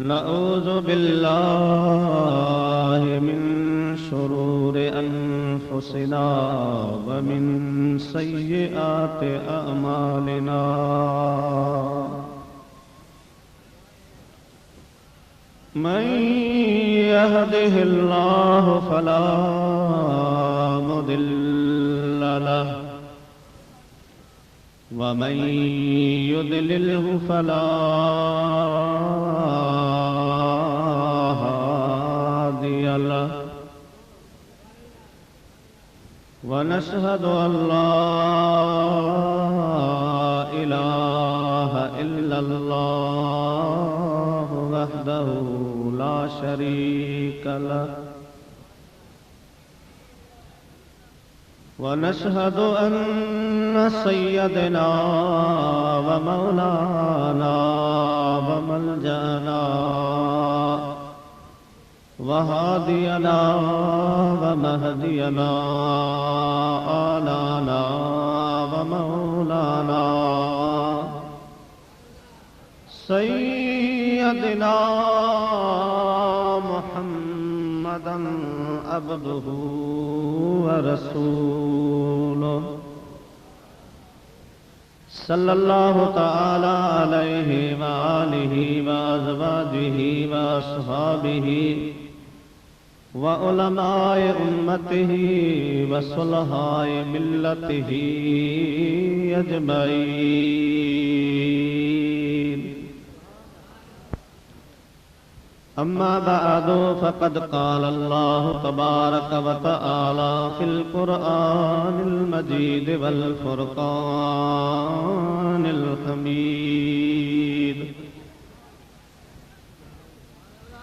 नऊज़ु बिल्लाहि मिन शुरूरि अनफुसिना व मिन सय्यिआति अअमालिना। मन यहदिहिल्लाहु फला मुदिल्ल लहु वमन युद्लिल्हु फला हादिय लहु वनशहदु अल्ला इलाहा इल्लल्लाहु वहदहु ला शरीक लहु वनशहदु अन्न सय्यदना व मौलाना व मलजना व हादियना व महदियना आलाना व मौलाना सय्यदना मुहम्मदन अब्दुहु व रसूलुहु सल्लल्लाहु तआला अलैहि व आलिहि व अज़वाजिहि व अस्हाबिहि व उलमाए उम्मतिहि व सुलहाए मिल्लतिहि अजमईन। अम्मा बअदु फ़क़द क़ाल अल्लाहु तबारक व तआला फ़िल क़ुरआनिल मजीद वल फ़ुरक़ानिल हमीद।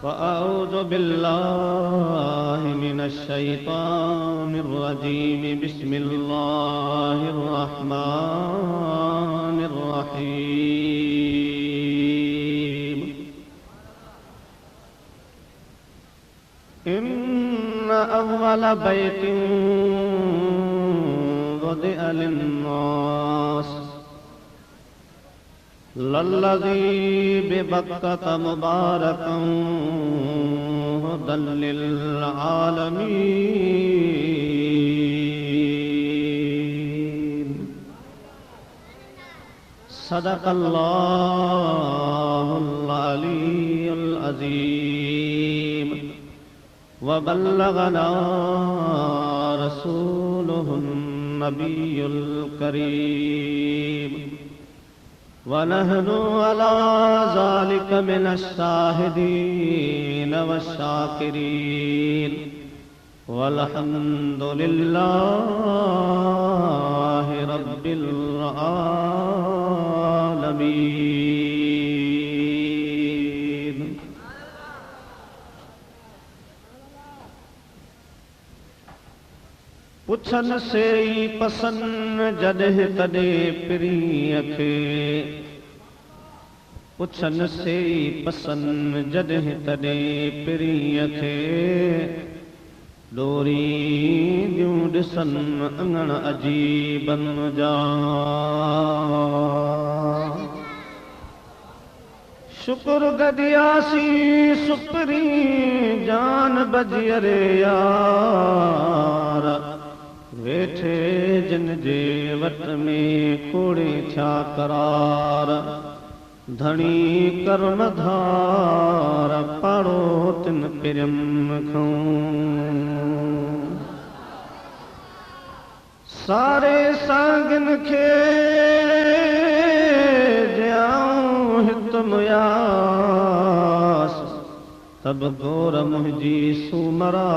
वअऊज़ु बिल्लाहि मिनश शैतानिर रजीम। बिस्मिल्लाहिर रहमानिर रहीम। इन्ना अव्वल बैतिन वुदिअ लिन्नास लल्लज़ी बिबक्कत मुबारकन हुदल लिल आलमीन। सदक़ल्लाहुल अलीयुल अज़ीम व बल्लगना रसूलुहुन नबियुल करीम व नहनु अला ज़ालिका मिनश शाहिदीन व शाकिरीन वल्हम्दुलिल्लाहि रब्बिल आलमीन। पुछन से ही पसंद जॾहिं तॾहिं पिरीअ खे। पुछन से ही पसंद जॾहिं तॾहिं पिरीअ खे। ॾोरींदियूं ॾिसन अङण अजीबन जा। शुक्र गदियासी सुपरी जान बजियरे यार। वेठे जिन जे वट में कोड़े थिया करार। धणी कर्म धार पाड़ो तिन पिरम खऊं। सारे सागिन खे ॼाऊं हित मुयास। तब गोर मुंहिंजी सूमरा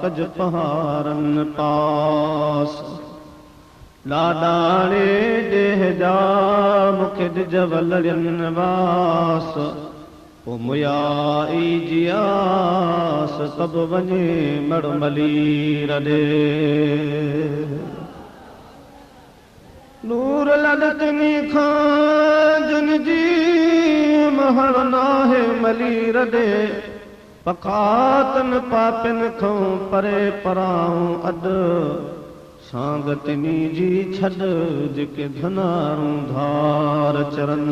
कज पहारन पास। लाडाणे ॾेह जा मूंखे ॾिज वलरियन वास। ओ मुयाई जियास तब वञे मड़ मलीर ॾे। नूर लॾकनी खां जिन जी महर नाहे मलीर ॾे। पखातन पापिन खां परे पराऊं अॾ। सांगतनी जी छड़ जेके धनारूं धार चरन।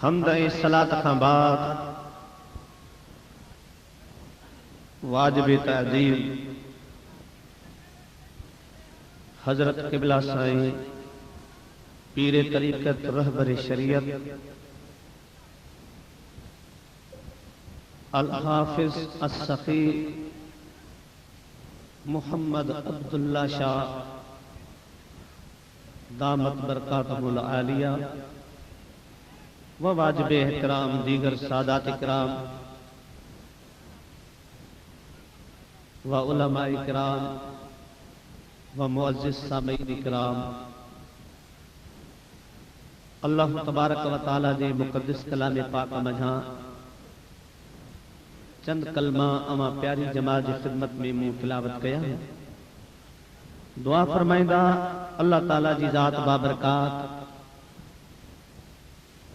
हमद ऐं सलात खां बाद वाजिब ताज़ीम हजरत क़िबला साईं पीर तरीक़त रहबर शरीयत अल हाफिज अस-सखी मोहम्मद अब्दुल्ला शाह दामत बरकातहुल आलिया व वाजिब एहतराम दीगर सादात इकराम व उलमा इकराम व मुअज़्ज़िज़ सामीन इकराम, अल्लाह तबारक व तआला जे मुक़द्दस कलाम पाक मझां चंद कलमा अमा प्यारी जमात की खिदमत में मूं तिलावत कया। दुआ फरमाइंदा अल्लाह ताला जी ज़ात बाबरकात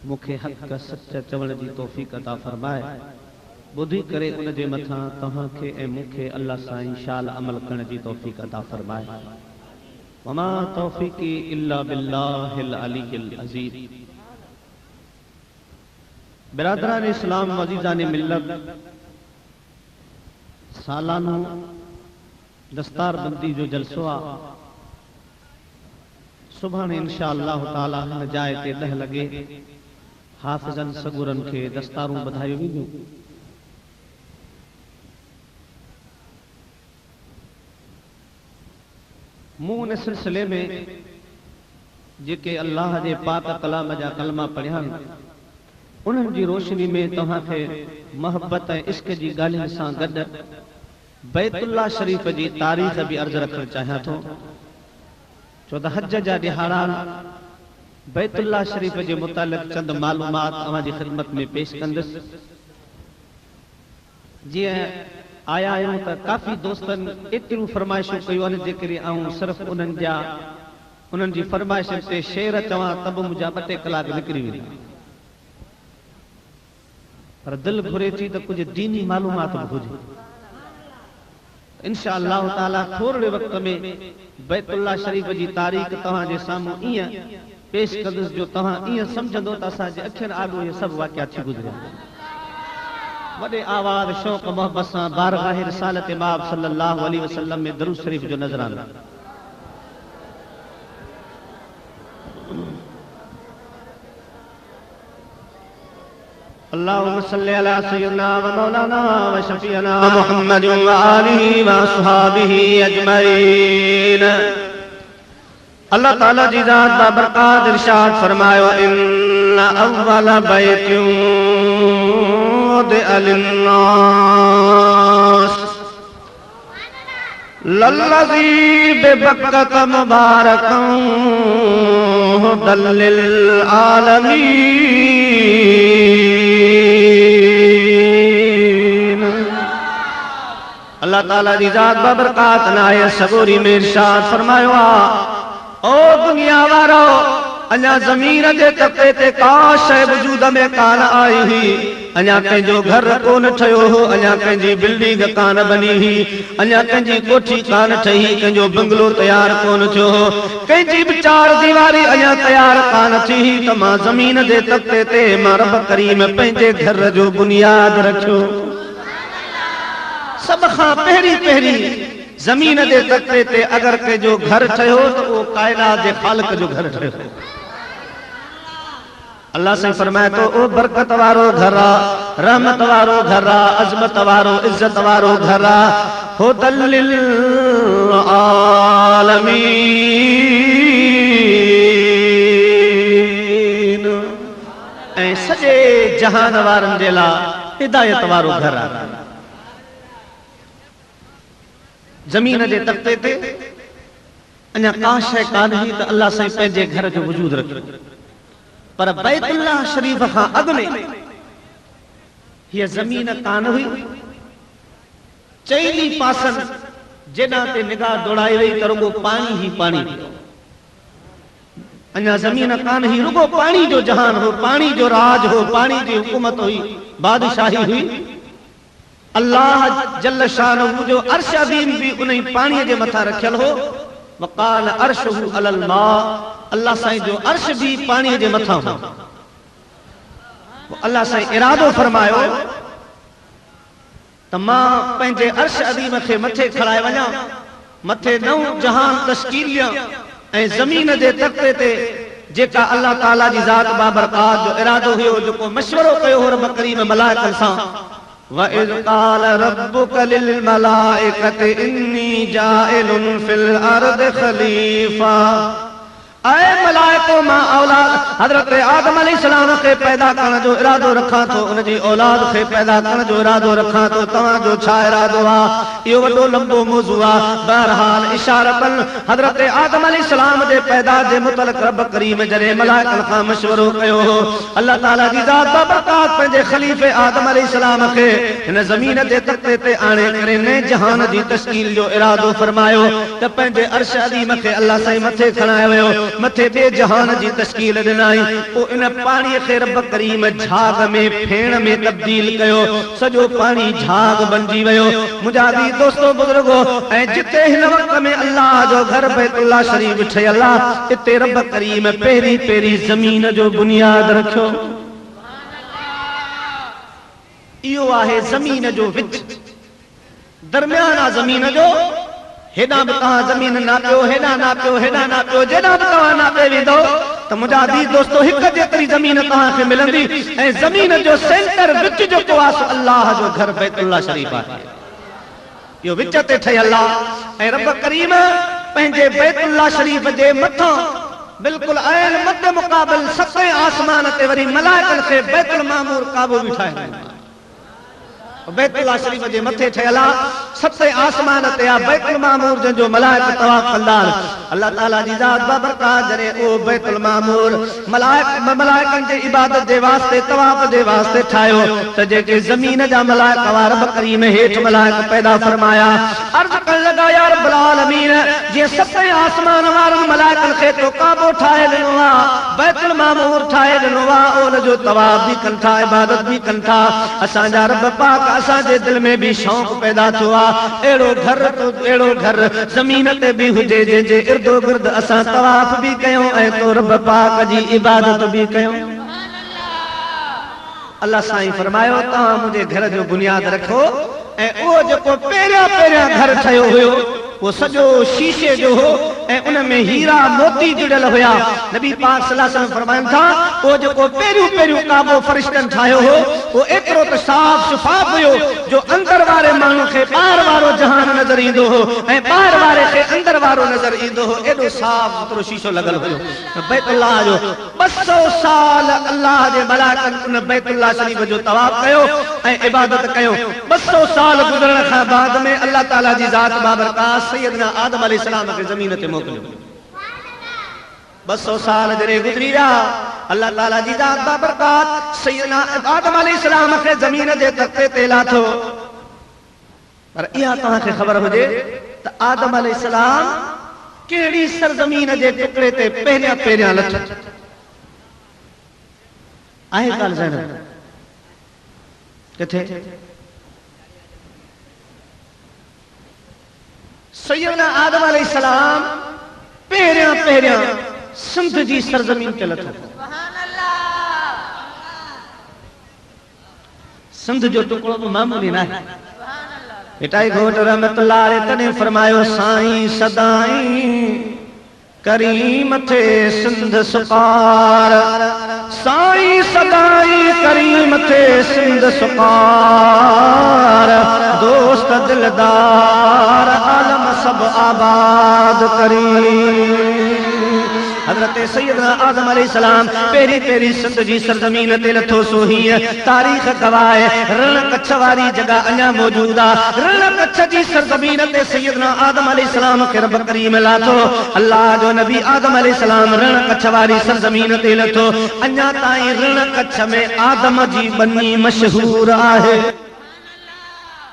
मुखे हक़ सच चवण जी तौफ़ीक़ अता फरमाए। बुधी करे उन जे मथां तव्हां खे ऐं मूंखे अल्लाह सां इंशाअल्लाह अमल करण जी तौफ़ीक़ अता फरमाए। वमा तौफ़ीक़ी इल्ला बिल्लाहिल अलीय्यिल अज़ीज़। बिरादरान इस्लाम व अज़ीज़ान मिल्लत, सालानो दस्तारबंदी जो जलसो आ सुभाणे इंशाअल्लाह ताला हिन जाइ ते 10 लगे हाफ़िज़न सगुरन खे दस्तारूं ॿधायूं वेंदियूं। मूं उन सिलसिले में जेके अल्लाह जे पाक कलाम जा कलमा पढ़िया उन्हनि जी रोशनी में तव्हां खे मोहब्बत ऐं इश्क जी ॻाल्हियुनि सां गॾु बैतुल्लाह शरीफ़ जी तारीख़ भी अर्ज़ रखणु चाहियां थो। छो त हज जा ॾिहाड़ा बैतुल्लाह शरीफ़ जे मुतालिक़ चंद मालूमात अवां जी ख़िदमत में पेश कंदुसि। जीअं आया आहियूं त काफ़ी दोस्तनि एतिरियूं फरमाइशूं कयूं आहिनि जेकॾहिं आऊं सिर्फ़ उन्हनि जी फरमाइशुनि ते शेर चवां त बि मुंहिंजा 2-3 कलाक निकिरी वेंदा, पर दिल घुरे थी त कुछ दीनी मालूमात भी हुजे। इंशाअल्लाह ताला थोड़े वक्त में बैतुल्लाह शरीफ जी तारीख़ तव्हां जे साम्हूं ईअं पेश कंदुसि जो तव्हां ईअं समझंदो त असांजे अखियुनि आॻो इहे सभु वाक़िया थी गुज़रिया। वॾे आवाज़ शौक़ मोहब्बत सां बारगाह रिसालत माब सल्लल्लाहु अलैहि वसल्लम में दरूद शरीफ जो नज़रानो। अल्लाहुम्मा सल्लि अला सय्यिदना व मौलाना व शफीअना मुहम्मद व आलिहि व अस्हाबिहि अजमईन। अल्लाह ताला जी ज़ात बाबरकात इरशाद फरमायो, इन्ना अव्वल बैतिन वुदिअ लिन्नास लल्लज़ी बिबक्कत मुबारकन हुदल लिल आलमीन। अल्लाह ताला जी ज़ात बाबरकात नाए सबूरी में इरशाद फरमायो आ, ओ दुनिया वारो अञा ज़मीन जे तख़्ते ते का शइ वजूद में कान आई हुई, अञा कंहिंजो घर कोन ठहियो हो, अञा कंहिंजी बिल्डिंग कान बनी हुई, अञा कंहिंजी कोठी कान ठही, कंहिंजो बंगलो तयार कोन थियो हो, कंहिंजी बि 4 दीवारी अञा तयार कान थी हुई त मां ज़मीन जे तख़्ते ते मां रब करीम पंहिंजे घर जो बुनियाद रखियो। सब खां पहिरीं ज़मीन जे तख़्ते ते अगर कंहिंजो घर ठहियो त उहो कायनात जे ख़ालिक जो घर ठहियो। अल्लाह से फरमाए तो ओ बरकत वारो घर आ, रहमत वारो घर आ, अजमत वारो इज्जत वारो घर आ, हुदल लिल आलमीन। ऐं सॼे जहान वारनि जे लाइ हिदायत वारो घर आ। ज़मीन जे तख़्ते ते अञा का शइ कान हुई त अल्लाह साईं पंहिंजे घर जो वजूद रखियो, पर बैतुल्लाह शरीफ खां अॻु में हीअ ज़मीन कान हुई। चईनी पासनि जेॾां ते निगाह दौड़ाई वई त रुगो पाणी ही पाणी। अञा ज़मीन कान हुई, रुगो पाणी जो जहान हो, पाणी जो राज हो, पाणी जी हुकूमत हुई, बादशाही हुई। अल्लाह जल्ल शानहू जो अर्श अज़ीम भी उन पानी जे मथा रखियल हो। वक़ाल अर्शहू अलल मा, अल्लाह साईं जो अर्श भी पानी जे मथा हो। अल्लाह साईं इरादो फरमायो त मां पंहिंजे अर्श अज़ीम खे मथे खड़ाए वञा, मथे नौ जहान तश्कील ॾियां ऐं ज़मीन जे तख़्ते ते जेका अल्लाह ताला जी ज़ात बाबरकात जो इरादो हुयो, जेको मशवरो कयो हो रब करीम मलाइकनि सां। वइज़ क़ाल रब्बुक लिल मलाइकति इन्नी जाइलुन फिल अर्दि खलीफा। ऐ मलाइको मां औलाद हज़रत आदम अलैहिस्सलाम खे पैदा करण जो इरादो रखां थो, उन जी औलाद खे पैदा करण जो इरादो रखां थो। तव्हां जो छा इरादो आहे? इहो वॾो लंबो मौज़ू आहे। बहरहाल इशारतन हज़रत आदम अलैहिस्सलाम जे पैदा जे मुतलक़ रब करीम जॾहिं मलाइकनि खां मशवरो कयो हो, अल्लाह ताला जी ज़ात बाबरकात पंहिंजे ख़लीफ़े आदम अलैहिस्सलाम खे हिन ज़मीन जे तख़्ते ते आणे करे नए जहान जी तश्कील जो इरादो फरमायो त पंहिंजे अर्श अज़ीम खे अल्लाह साईं मथे खणाए वियो, मथे बे जहान जी तश्कील ॾिनाई। पोइ इन पाणीअ खे रब करीम झाग में फेण में तब्दील कयो, सॼो पाणी झाग बणिजी वियो। मुंहिंजा भी दोस्तो बुज़ुर्गो, ऐं जिते हिन वक़्त में अल्लाह जो घर बैतुल्लाह शरीफ ठहियल आहे, हिते रब करीम पहिरीं पहिरीं ज़मीन जो बुनियाद रखियो। इहो आहे ज़मीन जो विच, दरमियान आहे ज़मीन जो। हेॾां बि तव्हां ज़मीन नापियो, हेॾां नापियो, हेॾां नापियो, जेॾां बि तव्हां नापे वेंदो त मुंहिंजा दी दोस्तो हिक जेतिरी ज़मीन तव्हांखे मिलंदी। ऐं ज़मीन जो सेंटर विच जेको आहे सो अल्लाह जो घर बैतुल्लाह शरीफ आहे। इहो विच ते ठहियल आहे ऐं रब करीम पंहिंजे बैतुल्लाह शरीफ जे मथां बिल्कुलु आयल मद मुक़ाबिल सतें आसमान ते वरी मलाइकनि खे बैतुल मामूर काबो बि ठाहे। बैतुल्लाह शरीफ जे मथे ठहियल आहे, सतें आसमान ते आहे बैतुल मामूर, जंहिंजो मलाइक तवाफ कंदा। अल्लाह ताला जी ज़ात बाबरकात जॾहिं उहो बैतुल मामूर मलाइकनि जे इबादत जे वास्ते तवाफ जे वास्ते ठाहियो त जेके ज़मीन जा मलाइक हुआ रब करीम हेठि मलाइक पैदा फरमाया। अर्ज़ करण लॻा या रब्बुल आलमीन, जीअं सतें आसमान वारनि मलाइकनि खे तो काबो ठाहे ॾिनो आहे, बैतुल मामूर ठाहे ॾिनो आहे, उन जो तवाफ बि कनि था, इबादत बि कनि था। असांजा रब पाक असांजे दिल में भी शौक़ पैदा थियो आहे, अहिड़ो घर ज़मीन ते बि हुजे जंहिंजे इर्दो गिर्द असां तवाफ बि कयूं ऐं तो रब पाक जी इबादत बि कयूं। अल्लाह साईं फरमायो तव्हां मुंहिंजे घर जो बुनियाद रखो। ऐं उहो जेको पहिरियां पहिरियां घर ठहियो हुयो वो सॼो शीशे जो हो ऐं उन में हीरा मोती जुड़ियल हुया। नबी पाक सल्लल्लाहु अलैहि वसल्लम फरमाइनि था वो जेको पहिरियों पहिरियों काबो फरिश्तनि ठाहियो हो वो एतिरो त साफ़ शफ़ाफ़ हुयो जो अंदर वारे माण्हू खे ॿाहिरि वारो जहान नज़र ईंदो हो ऐं ॿाहिरि वारे खे अंदर वारो नज़र ईंदो हो। एॾो साफ़ सुथरो शीशो लॻल हुयो। बैतुल्लाह जो 200 साल अल्लाह जे मलाइकनि उन बैतुल्लाह शरीफ जो तवाफ कयो ऐं इबादत कयो। 200 साल गुज़रण खां बाद में अल्लाह ताला जी ज़ात बाबरकात सैयदना आदम अलैहिस्सलाम खे ज़मीन ते मोकिलियो। 200 साल जॾहिं गुज़री विया, अल्लाह ताला जी ज़ात बाबरकात सैयदना आदम अलैहिस्सलाम खे ज़मीन जे तख़्ते ते लाथो। पर इहा तव्हांखे ख़बर हुजे त आदम अलैहिस्सलाम कहिड़ी सरज़मीन जे टुकड़े ते पहिरियां पहिरियां लथो आहे? ॻाल्हि ज़हन किथे? सैयदना आदम अलैहिस्सलाम पहिरियां पहिरियां सिंध जी सरज़मीन ते लथो। सिंध जो टुकड़ो बि मामूली न आहे। हिताई घोट रहमतुल्लाह अलैह तने फरमायो साईं सदाई करी मथे सिंध सुकार, साईं सदाई करी मथे सिंध सुकार, दोस्त दिलदार आलम सब आबाद करी। हज़रत सैयदना आदम अलैहिस्सलाम पहिरीं पहिरीं सिंध जी सरज़मीन ते लथो। सो हीअं तारीख़ गवाह आहे। रण कच्छ वारी जगह अञा मौजूद आहे। रण कच्छ जी सरज़मीन ते सैयदना आदम अलैहिस्सलाम खे रब करीम लाथो। अल्लाह जो नबी आदम अलैहिस्सलाम रण कच्छ वारी सरज़मीन ते लथो। अञा ताईं रण कच्छ में आदम जी बनी मशहूर आहे।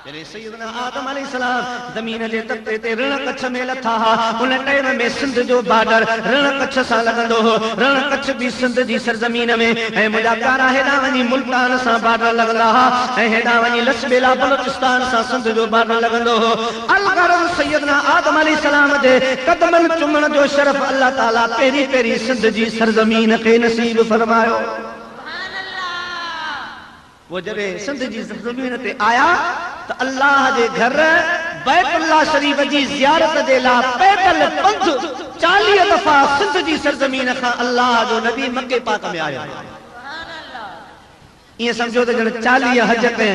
जॾहिं सैयदना आदम अलैहिस्सलाम ज़मीन जे तख़्ते ते रण कच्छ में लथा हा, उन टाइम में सिंध जो बॉर्डर रण कच्छ सां लॻंदो हो। रण कच्छ भी सिंध जी सरज़मीन में, ऐं मुंहिंजा प्यारा हेॾां वञी मुल्तान सां बॉर्डर लॻंदा हा, ऐं हेॾां वञी लसबेला बलोचिस्तान सां सिंध जो बॉर्डर लॻंदो हो। अलगरज़ सैयदना आदम अलैहिस्सलाम जे क़दमनि चुमण जो शरफ़ अल्लाह ताला पहिरीं पहिरीं सिंध जी सरज़मीन खे नसीब फरमायो। वो जॾहिं सिंध जी ज़मीन ते आया त अल्लाह जे घर बैतुल्लाह शरीफ जी ज़ियारत जे लाइ पैदल पंध 40 दफ़ा सिंध जी सरज़मीन खां अल्लाह जो नबी मके पाक में आयो। ईअं सम्झो त ॼण 40 हज कया,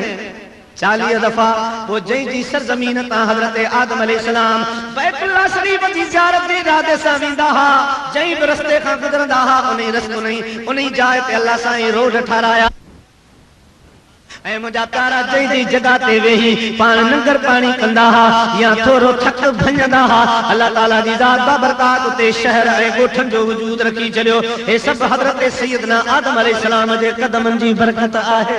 40 दफ़ा वो जंहिं जी सरज़मीन तां हज़रत आदम अलैहिस्सलाम बैतुल्लाह शरीफ जी ज़ियारत जे इरादे सां वेंदा हा, जंहिं बि रस्ते खां गुज़रंदा हा उन जाइ ते अल्लाह साईं रोड ठाराया। ऐं मुंहिंजा प्यारा जंहिं जगह ते वेही पाण नंगर पाणी कंदा हा या थोरो थक भञंदा हा, अल्लाह ताला जी ज़ात बाबरकात उते शहर ऐं ॻोठनि जो वजूद रखी छॾियो। हे सभु हज़रत सैयदना आदम अलैहिस्सलाम जे क़दमनि जी बरकत आहे।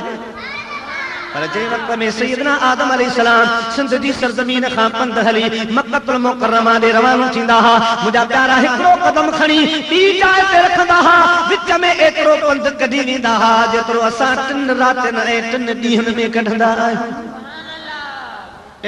पर जंहिं वक़्त में सैयदना आदम अलैहिस्सलाम सिंध जी सरज़मीन खां पंध हली मक्कतुल मुकर्रमा ॾे रवानो थींदा हा, मुंहिंजा प्यारा हिकिड़ो क़दम खणी ॿी जाइ ते रखंदा हा, विच में एतिरो पंध कढी वेंदा हा जेतिरो असां 3 रातिनि ऐं 3 ॾींहंनि में कढंदा आहियूं।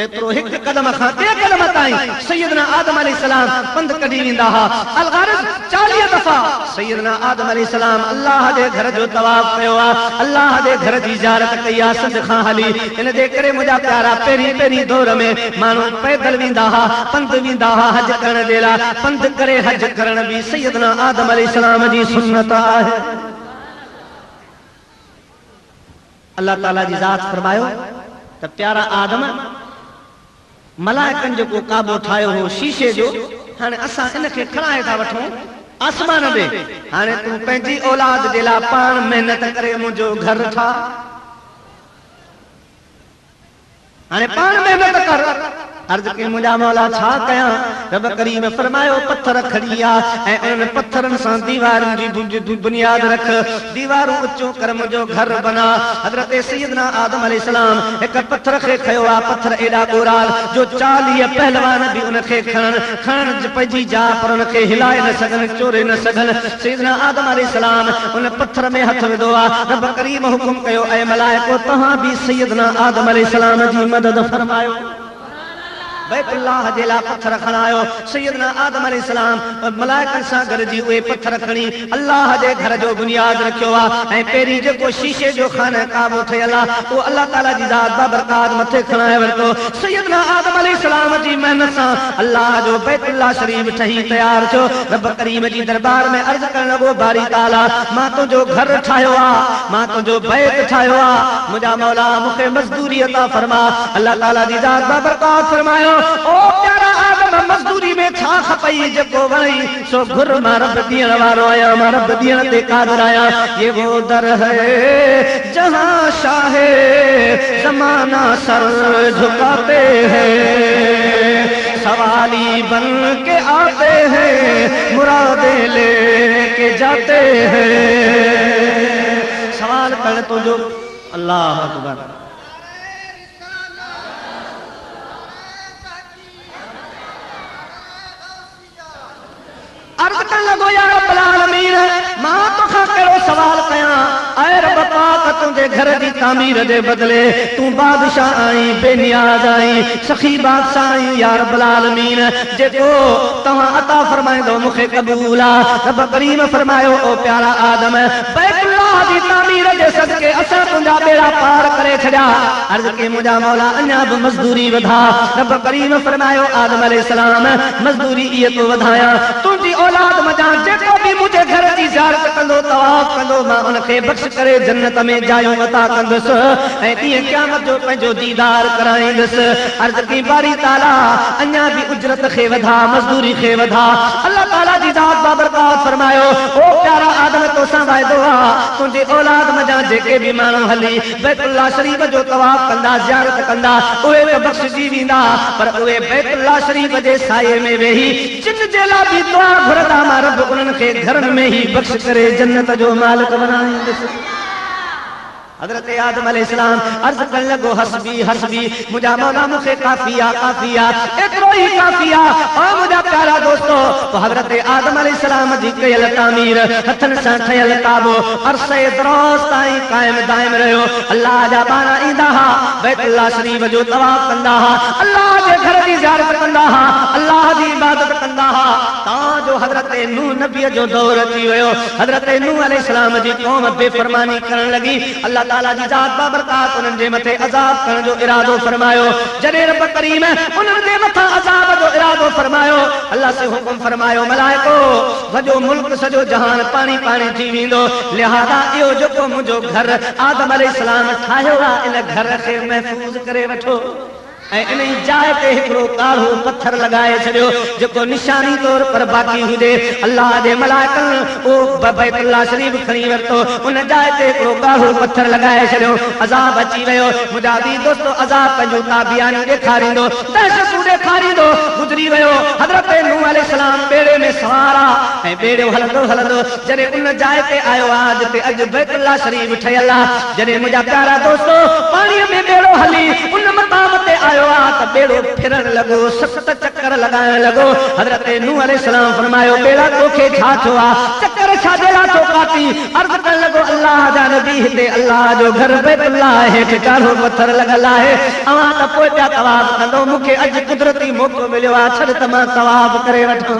एतिरो हिकु क़दम खां ॿिए क़दम ताईं सैयदना आदम अलैहिस्सलाम पंध कढी वेंदा हा। अलगरज़ 40 दफ़ा सैयदना आदम अलैहिस्सलाम अल्लाह जे घर जो तवाफ कयो आहे, अल्लाह जे घर जी ज़ियारत कई आहे सिंध खां हली। इन जे करे मुंहिंजा प्यारा पहिरीं दौर में माण्हू पैदल वेंदा हा, पंध वेंदा हा हज करण जे लाइ। पंध करे हज करण बि सैयदना आदम अलैहिस्सलाम जी सुन्नत आहे। अल्लाह ताला जी ज़ात फरमायो त प्यारा आदम मलाइकनि जो को काबो ठाहियो हो शीशे जो, हाणे असां इनखे खणाए था वठूं आसमान ॾे। हाणे तूं पंहिंजी औलाद जे लाइ पाण महिनत करे मुंहिंजो घर ठाह, हाणे पाण महिनत कर। अर्ज़ कई मुंहिंजा मौला छा कयां? रब करीम फरमायो पत्थर खड़ी आ ऐं उन पत्थरनि सां दीवारुनि जी बुनियाद रख, दीवारूं ऊंचो कर मुंहिंजो घर बना। हज़रत सैयदना आदम अलैहिस्सलाम हिक पत्थर खे खयो आहे, पत्थर एॾा गोराल जो 40 पहलवान बि उनखे खणण पंहिंजी जा पर उनखे हिलाए न सघनि, चोरे न सघनि। सैयदना आदम अलैहिस्सलाम उन पत्थर में हथ विधो आहे। रब करीम हुकुम कयो ऐं मलाइको तव्हां बि सैयदना आदम अलैहिस्सलाम जी मदद फरमायो। बैतुल्लाह जे लाइ पत्थर खणायो। सैयदना आदम अलैहिस्सलाम मलाइकनि सां गॾिजी उहे पत्थर खणी अल्लाह जे घर जो बुनियाद रखियो आहे। ऐं पहिरीं जेको शीशे जो खाने काबो ठहियल आहे उहो अल्लाह ताला जी ज़ात बाबरकात मथे खणाए वरितो। सैयदना आदम अलैहिस्सलाम जी महिनत सां अल्लाह जो बैतुल्लाह शरीफ ठही तयार थियो। रब करीम जी दरबार में अर्ज़ करण लॻो बारी ताला मां तुंहिंजो घर ठाहियो आहे, मां तुंहिंजो बैत ठाहियो आहे, मुंहिंजा मौला मूंखे मज़दूरी अता फरमा। अल्लाह ताला जी ज़ात बाबरकात फरमायो ओ प्यारा आदम मज़दूरी में छा खपई जेको वणई सो घुर, मां रब ॾियण वारो आहियां, मां रब ॾियण ते क़ादिर आहियां। ये वो दर है जहां शाहे ज़माना सर झुकाते हैं, सवाली बन के आते हैं मुरादे लेके जाते हैं। सवाल कर तो जो अल्लाह अकबर। अर्ज़ करण लॻो या रब्बुल आलमीन मां तोखां कहिड़ो सवाल कयां? ऐ रब पाक तुंहिंजे घर जी तामीर जे बदिले तूं बादशाह आहीं, बेनियाज़ आहीं, सखी बादशाह आहीं। या रब्बुल आलमीन जेको तव्हां अता फरमाईंदो मूंखे क़बूल आहे। रब करीम फरमायो ओ प्यारा आदम बैतुल्लाह जी तामीर जे सदके असां तुंहिंजा बेड़ा पार करे छॾिया। अर्ज़ कई मुंहिंजा मौला अञा बि मज़दूरी वधा। रब करीम फरमायो आदम अलैहिस्सलाम मज़दूरी इहे तो वधायां, तुंहिंजी औलाद मजा जेको भी मुझे घर की ज़ियारत कंदो तवाफ कंदो मां उनखे बख्श करे जन्नत में जायूं अता कंदुसि ऐं ॾींहुं क़यामत जो पंहिंजो दीदार कराईंदुसि। अर्ज़ कई बारी ताला अञा भी उजरत खे वधा, मज़दूरी खे वधा। अल्लाह ताला जी ज़ात बाबरकात फरमायो ओ प्यारा आदम तोसां वाइदो आहे तुंहिंजी औलाद मजा जेके भी माण्हू हली बैतुल्लाह शरीफ जो तवाफ कंदा, ज़ियारत कंदा, उहे त बख्शजी वेंदा, पर उहे बैतुल्लाह शरीफ जे साये में वेही जिन जे लाइ भी दुआ घुरंदा मां रब उन्हनि खे घरनि में ही बख्श करे जन्नत जो मालिक बनाईंदुसि। हजरत आदम अलैहिस्सलाम अर्ज करने लगो हस्बी हस्बी मुझा मौला मुझे काफिया काफिया एतरो ही काफिया। और मुझा प्यारा दोस्तों तो हजरत आदम अलैहिस्सलाम जी कयल तामीर हथन सां ठयल काबो अरसे दराज़ ताईं कायम दाइम रहियो। अल्लाह जा बाना ईंदा हा, बैतुल्लाह शरीफ जो तवाफ कंदा हा, अल्लाह जे घर जी ज़ियारत कंदा हा, अल्लाह जी इबादत कंदा हा। तां जो हजरत नूह नबी जो दौर अची वियो, हजरत नूह अलैहिस्सलाम जी क़ौम बेफ़रमानी करण लगी। अल्लाह ताला जी ज़ात बाबरकात उन्हनि जे मथे अज़ाब करण जो इरादो फरमायो। जॾहिं रब करीम उन्हनि जे मथां अज़ाब जो इरादो फरमायो, अल्लाह से हुकुम फरमायो मलाइको सॼो मुल्क सॼो जहान पाणी पाणी थी वेंदो, लिहाज़ा इहो जेको मुंहिंजो घर आदम अलैहिस्सलाम ठाहियो आहे इन घर खे महफ़ूज़ करे वठो। इन जाइ ते हिकिड़ो काढ़ो पत्थर लगाए छॾियो जेको निशानी तौर पर बाक़ी हुजे। अल्लाह जे मलाइकनि ओ बैतुल्लाह शरीफ खणी वरितो, उन जाइ ते हिकिड़ो काढ़ो पत्थर लगाए छॾियो। अज़ाब अची वियो। मुंहिंजा बि दोस्तो अज़ाब पंहिंजो ताबियानी ॾेखारींदो, दहशतूं ॾेखारींदो गुज़री वियो। हज़रत नूह अलैहिस्सलाम ॿेड़े में सवार आहे ऐं ॿेड़ो हलंदो हलंदो जॾहिं उन जाइ ते आयो आहे जिते अॼु बैतुल्लाह शरीफ ठहियल आहे। जॾहिं मुंहिंजा प्यारा दोस्तो पाणीअ में ॿेड़ो हली उन मक़ाम ते आयो त बेड़ो फिरण लॻो, 7 चक्कर लगाइण लॻो। हज़रत नूह अलैहिस्सलाम फरमायो बेड़ा तोखे छा थियो आहे, चक्कर छा जे लाइ थो काटी? अर्ज़ करण लॻो अल्लाह जा नबी हिते अल्लाह जो घर बैतुल्लाह हेठि काढ़ो पत्थर लॻल आहे, अवां त पोइ पिया तवाफ़ कंदो, मूंखे अॼु कुदरती मौक़ो मिलियो आहे, छॾ त मां तवाफ़ करे वठां।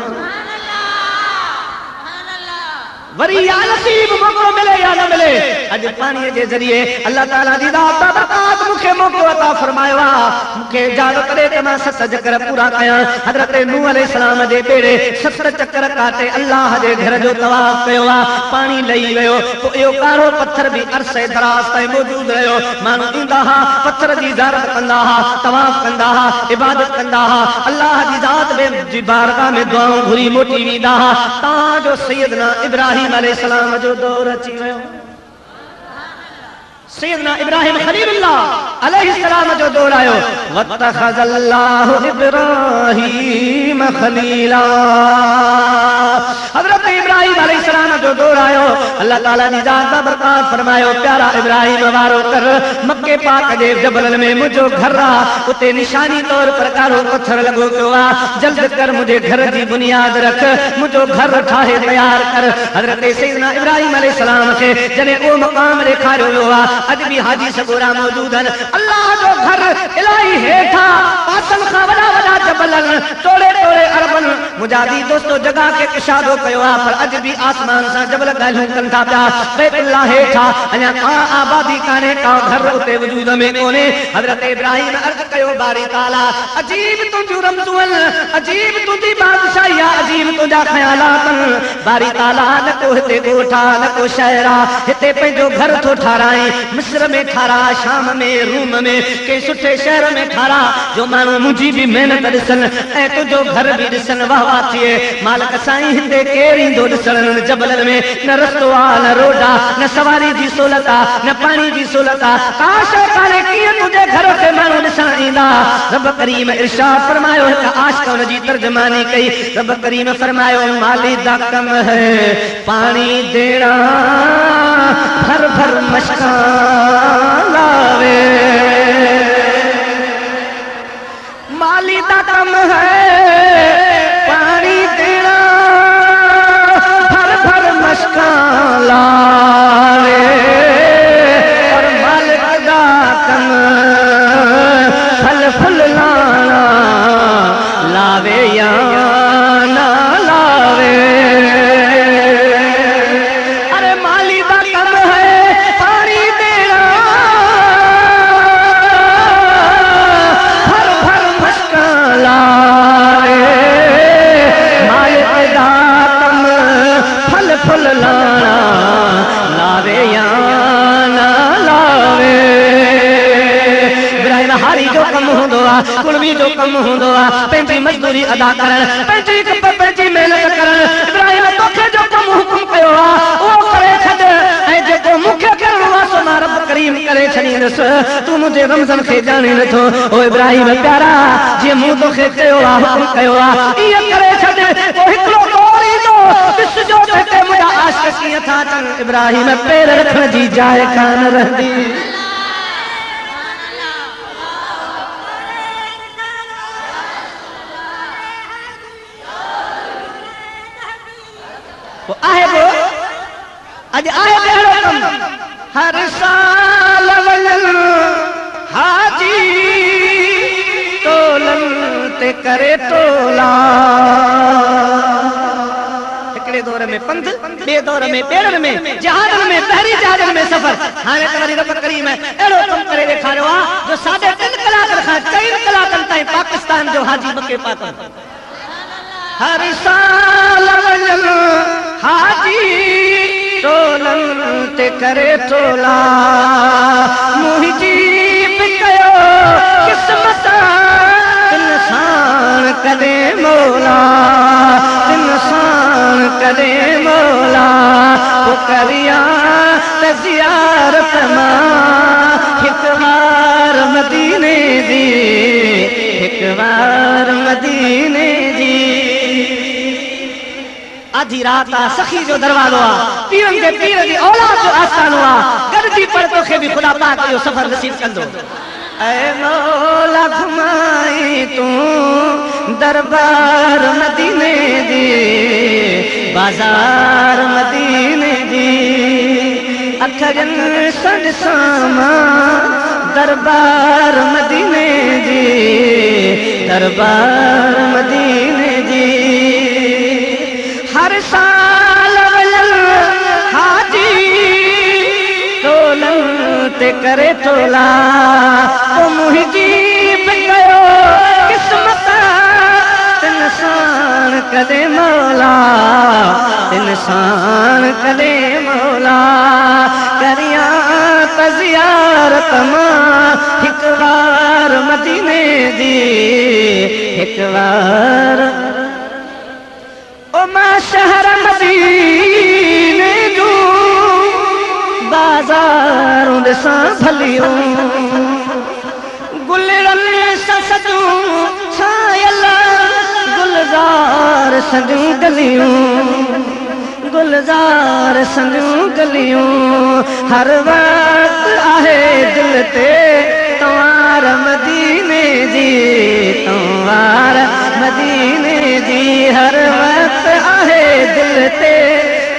वरी या नसीब मौक़ो मिले या न मिले, अॼु पाणीअ जे ज़रिए अल्लाह ताला जी ज़ात बाबरकात मूंखे मौक़ो अता फरमायो आहे, मूंखे इजाज़त ॾे त मां 7 चक्कर पूरा कयां। हज़रत नूह अलैहिस्सलाम जे बेड़े 7 चक्कर काटे अल्लाह जे घर जो तवाफ़ कयो आहे। पाणी लही वियो, पोइ इहो काढ़ो पत्थर बि अरसे दराज़ ताईं मौजूद रहियो। माण्हू ईंदा हा, पत्थर जी ज़ियारत कंदा हा, तवाफ़ कंदा हा, इबादत कंदा हा, अल्लाह जी ज़ात जी बारगाह में दुआऊं घुरी मोटी वेंदा हा। तव्हांजो सैयदना इब्राहिम अलैहिस्सलाम जो दौर अची वियो। सैयदना इब्राहिम खलीलुल्लाह अलैहिस्सलाम जो दौर आयो। वत्तखज़ल्लाहु इब्राहिम खलीला। हज़रत इब्राहिम अलैहिस्सलाम जो दौर आयो। अल्लाह ताला जी ज़ात बाबरकात फरमायो प्यारा इब्राहिम वारो कर, मक्के पाक जे जबल में मुंहिंजो घर आहे, उते निशानी तौर पर काढ़ो पत्थर लॻो पियो आहे। जल्द कर मुंहिंजे घर जी बुनियाद रख, मुंहिंजो घर ठाहे तयार कर। हज़रत सैयदना इब्राहिम अलैहिस्सलाम खे जॾहिं उहो मक़ाम ॾेखारियो वियो आहे, अॼु बि हाजी सगोरा मौजूद आहिनि। अल्लाह जो घर इलाही हेठा पासनि खां वॾा वॾा जबल आहिनि, टोड़े टोड़े अरबन। मुंहिंजा बि दोस्तो जॻह खे इशारो कयो आहे, पर अॼु बि आसमान सां जबल ॻाल्हियूं कनि था पिया। बैतुल्लाह हेठा अञा का आबादी कान्हे, का घर उते वजूद में कोन्हे। हज़रत इब्राहिम अर्ज़ कयो बारी ताला अजीब तुंहिंजूं रमज़ूं आहिनि, अजीब तुंहिंजी बादशाही आहे, अजीब तुंहिंजा ख़यालात आहिनि। बारी ताला न को हिते ॻोठ आहे, न को शहर आहे, हिते पंहिंजो घर थो ठाराए। मिस्र में ठारा, शाम में, रूम में, के सुठे शहर में ठारा जो माण्हू मुंहिंजी बि महिनत ॾिसनि ऐं तुंहिंजो घर बि ॾिसनि, वाह वाह थिए। मालिक साईं हिते केरु ईंदो ॾिसण जबलनि में? न रस्तो आहे, न रोड आहे, न सवारी जी सहूलियत आहे, न पाणी जी सहूलियत आहे, का शइ कान्हे। कीअं तुंहिंजे घर खे माण्हू ॾिसण ईंदा? रब करीम इरशाद फरमायो, हिकु आशिक़ हुन जी तर्जुमानी कई। रब करीम फरमायो माली दा कम है पानी देना, भर भर मशका लावे। माली दा कम है पानी देना, भर भर मशका लावे। और मालिक दा कम फल फुल लाना, लावे या ना लावे। अरे माली दा कम है पानी देना, भर भर मशका लावे। मालिक दा कम फल फुल लाना, लावे या ना लावे। इब्राहिम हारी जो कम हूंदो आहे, कुड़वी जो कम हूंदो आहे, पंहिंजी मज़दूरी अदा करण, पंहिंजी महिनत करण। इब्राहिम तोखे जो कम हुकुम कयो आहे उहो करे छॾ, ऐं जेको मूंखे करणो आहे सो मां रब करीम करे छॾींदुसि। तूं मुंहिंजे रमज़न खे ॼाणे नथो। ओ इब्राहिम प्यारा, जीअं मूं तोखे कयो आहे, हुकुम कयो आहे, ईअं करे छॾ। पोइ हिकिड़ो दौर ईंदो, ॾिसजो त हिते मुंहिंजा आशिक़ कीअं था चन इब्राहिम पैर रखण जी जाइ कान रहंदी। वो आहे वो अज आहे बेड़ो कम हर साल वलन हाजी तोलन ते करे तोला। हिकड़े दौर में पंध, बे दौर में पेरन में, जहादन में, पहरी जहादन में सफर। हाणे त वरी रब करीम एड़ो कम करे ॾेखारियो आहे जो 3.5 कलाक खां 4 कलाकनि ताईं पाकिस्तान जो हाजी मके पातन। हर साल वलन हाजी तोलन ते करे तोला। मुंहिंजी बि कयो किस्मत इंसान कदे मौला, इंसान कदे मौला। वो करिया त ज़ियारत मां हिक बार मदीने दी, हिक बार मदीने दी। आधी रात आ सखी जो दरवाज़ो आ, पीरन के पीर जी औलाद जो आस्थानो आ। गॾिजी पर तोखे भी खुदा पाक जो सफ़र नसीब कंदो। ऐ मौला घुमाई तूं दरबार मदीने दी, बाजार मदीने दी। अखरन सन सामा दरबार मदीने दी, दरबार मदीने दी। हर साल वलन हाजी तोलन ते करे तोला। ओ मुंहिंजी बि कयो किस्मत इंसान कदे मौला, इंसान कदे मौला। करिया त ज़ियारत मां हिक बार मदीने दी, हिक बार। ओ मां शहर मदीने जो बाज़ारूं ॾिसां भलियूं, गुलरन सां सजूं छायल गुलज़ार सजूं गलियूं, गुलज़ार सजूं गलियूं। हर वक्त आहे दिल ते तवार मदीने जी, तवार मदीने जी। हर वक्त आहे दिल ते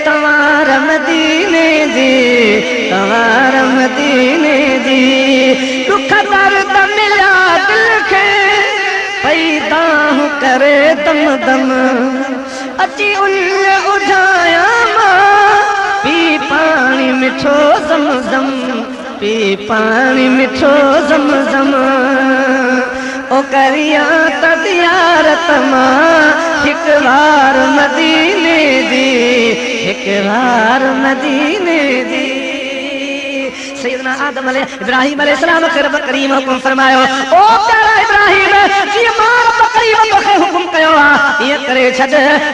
तवार मदीने जी, तवार मदीने जी। दुख दर्द मिला दिल खे पैदा करे दम दम, अची उल उझाया मां पी पानी मिठो ज़म ज़म, पी पानी मिठो ज़म ज़म। ओ करिया त ज़ियारत मां हिक बार मदीने दी, हिक बार मदीने दी। सैयदना आदम इब्राहिम अलैहिस्सलाम खे रब करीम हुकुम फरमायो, ओ प्यारा इब्राहिम जी मां रब करीम तोखे हुकुम कयो आ ये करे छॾ,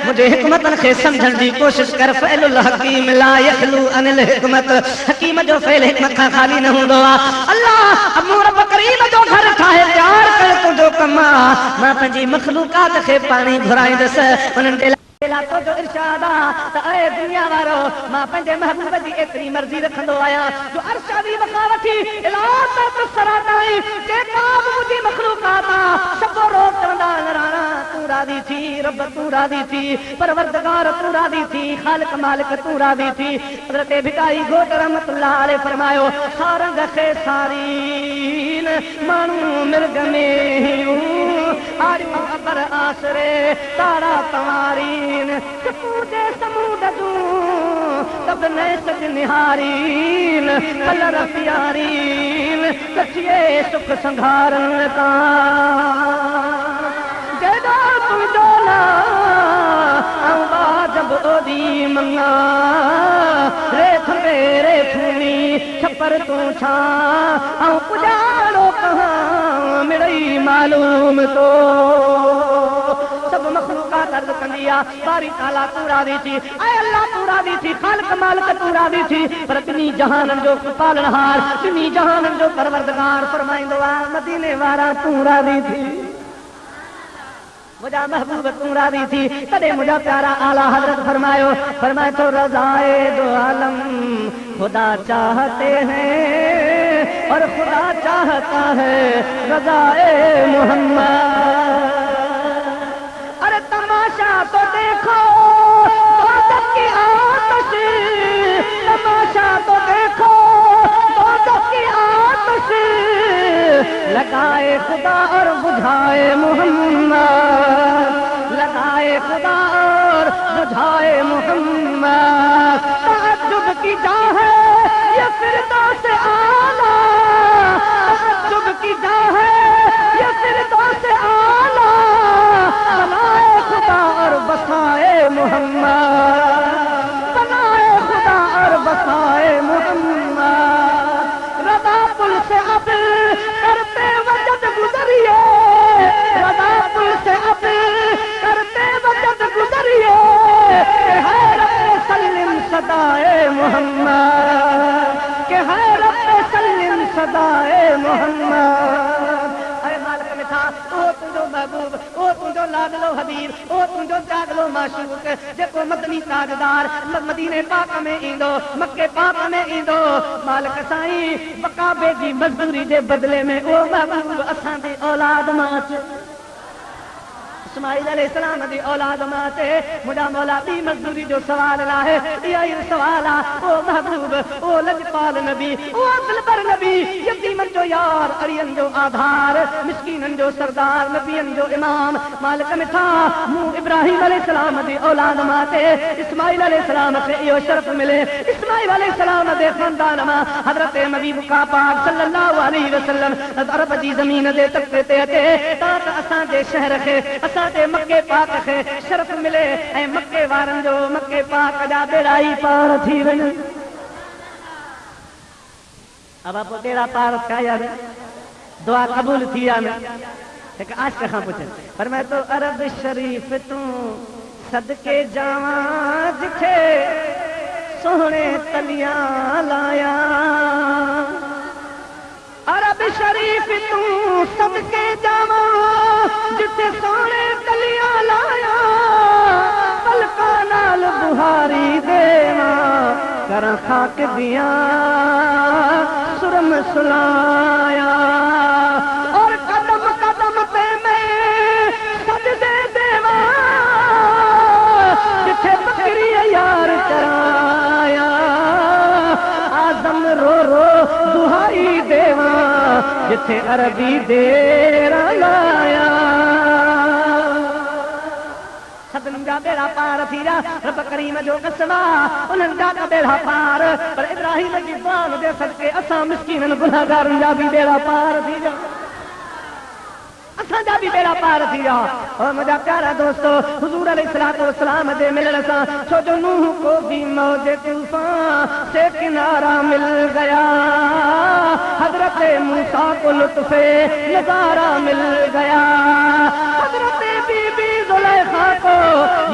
मुझे हिकमतन खे समझण जी कोशिश कर। फैलुल हकीम ला यखलू अनिल हिकमत, हकीम जो फेल हिकमत खां खाली न हूंदो आ। अल्लाह अमू रब करीम जो घर ठाहे तैयार कर तुंहिंजो कमु आ। मां पंहिंजी मखलूकात खे पाणी घुराईंदसि, उन्हनि तो जो इरशाद आ ऐ दुनिया वारो मां पंहिंजे महबूब जी एतिरी मर्ज़ी रखंदो आहियां जो अर्श जी वखावती इलाह तक सराताई जेका मुंहिंजी मखलूकात आ सभु रोज़ चवंदा राणा तूं राज़ी थी, रब तूं राज़ी थी, परवरदिगार तूं राज़ी थी, ख़ालिक मालिक तूं राज़ी थी। हज़रत भिखारी घोट रहमतुल्लाह अलैह फरमायो, सारंग खे सारीन माण्हू मिर्ग में आरियूं अबर आसरे तारा तवारीन पूजे समूद दूं तब नए सज निहारीन कलर प्यारीन कचिए सुख संघारन का जेदा तुंहिंजो ना अंबा जब ओदी मंगा रेथ मेरे फूनी छपर तूं छा ऐं पुजारो कहां मिड़ई मालूम तो सब मखलूकात अर्ज़ कंदी आ बारी ताला तूं राज़ी थी, ऐ अल्लाह तूं राज़ी थी, ख़ालिक मालिक तूं राज़ी थी, पर ॿिन्ही जहाननि जो पालनहार ॿिन्ही जहाननि जो परवरदिगार फरमाईंदो आहे मदीने वारा तूं राज़ी थी। मुझा महबूब तू राजी थी तॾहिं मुझा प्यारा आला हजरत फरमाए तो रज़ाए दो आलम खुदा चाहते हैं और खुदा चाहता है रज़ाए मोहम्मद। अरे तमाशा तो देखो दोज़ख की आतिश, तमाशा तो देखो दोज़ख की आतिश, लगाए खुदा और बुझाए मोहम्मद, लगाए खुदा और बुझाए मोहम्मद। तअज्जुब की जा है ये फिरदौस आला, तअज्जुब की जा है ये फिरदौस आला, बनाए खुदा और बसाए मोहम्मद, बनाए खुदा और बसाए मोहम्मद। रदा पुल से अब करते वजद गुजरिए, रदा पुल से अब करते वजद गुजरिए, है रब सल्लिम सदाए मोहम्मद, के है रब सल्लिम सदाए मोहम्मद। अरे मालिक में था ओ तुझो महबूब, ओ तुझो लाडलो हबीब, ओ तुझो जागलो माशूक, जेको मदनी ताजदार मदीने पाक में ईंदो, मक्के पाक में ईंदो, मालिक साईं बकाबे जी मजदूरी जे बदले में ओ महबूब असां दी औलाद मां इस्माइल अलैहिस्सलाम दी औलाद माते मुझा मौला दी मजदूरी जो सवाल ला है, यही सवाल आ ओ महबूब, ओ लजपाल नबी, ओ दिलबर नबी, यतीमन जो यार, अरियन जो आधार, मिस्कीनन जो सरदार, नबियन जो इमाम। मालिक में था मुंह इब्राहिम अलैहिस्सलाम दी औलाद माते इस्माइल अलैहिस्सलाम से यो शर्फ मिले, इस्माइल अलैहिस्सलाम दे खानदान मां हजरत नबी मुका पाक सल्लल्लाहु अलैहि वसल्लम अरब जी जमीन दे तख्ते ते अते तात असां दे शहर खे असांजे मक्के पाक खे शर्फ मिले ऐं मक्के वारनि जो मक्के पाक जा बेड़ा पार थी वञनि। अब आप बेड़ा पार थिया यार, दुआ क़बूल थी या न? हिकु आशिक़ खां पुछ पर मैं तो अरब शरीफ तूं सदके जावां जिथे सोहणे तलियां लाया, अरब शरीफ तूं सदके जावां जिथे सोहणे तलियां लाया, पलकां नाल बुहारी देवां करां खाक दियां सुरम सुलाया, और कदम कदम ते मैं सजदे देवां जिथे बकरी यार चराया, आदम रो रो दुहाई देवां जिथे अरबी देर लाया। सदन जा बेड़ा पार थी जा रब करीम जो कसमा उन्हनि जा बेड़ा पार, पर इब्राहिम जी बान दे सदके असां मिस्कीनन गुनाहगारनि जा भी बेड़ा पार थी जा, असां जा भी बेड़ा पार थी जा। और मुझा प्यारा दोस्तों हुजूर अलैहिस्सलातु वस्सलाम दे मिलण सां छो जो नूह को भी मौजे तूफान से किनारा मिल गया, हजरत मूसा को लुत्फे नजारा मिल गया, हजरत बीबी जुलेखा को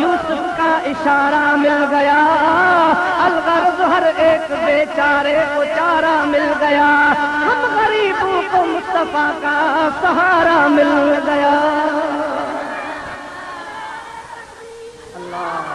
यूसुफ का इशारा मिल गया, अलगर्ज हर एक बेचारे को चारा मिल गया, हम गरीबों को मुस्तफा का सहारा मिल गया। अल्लाह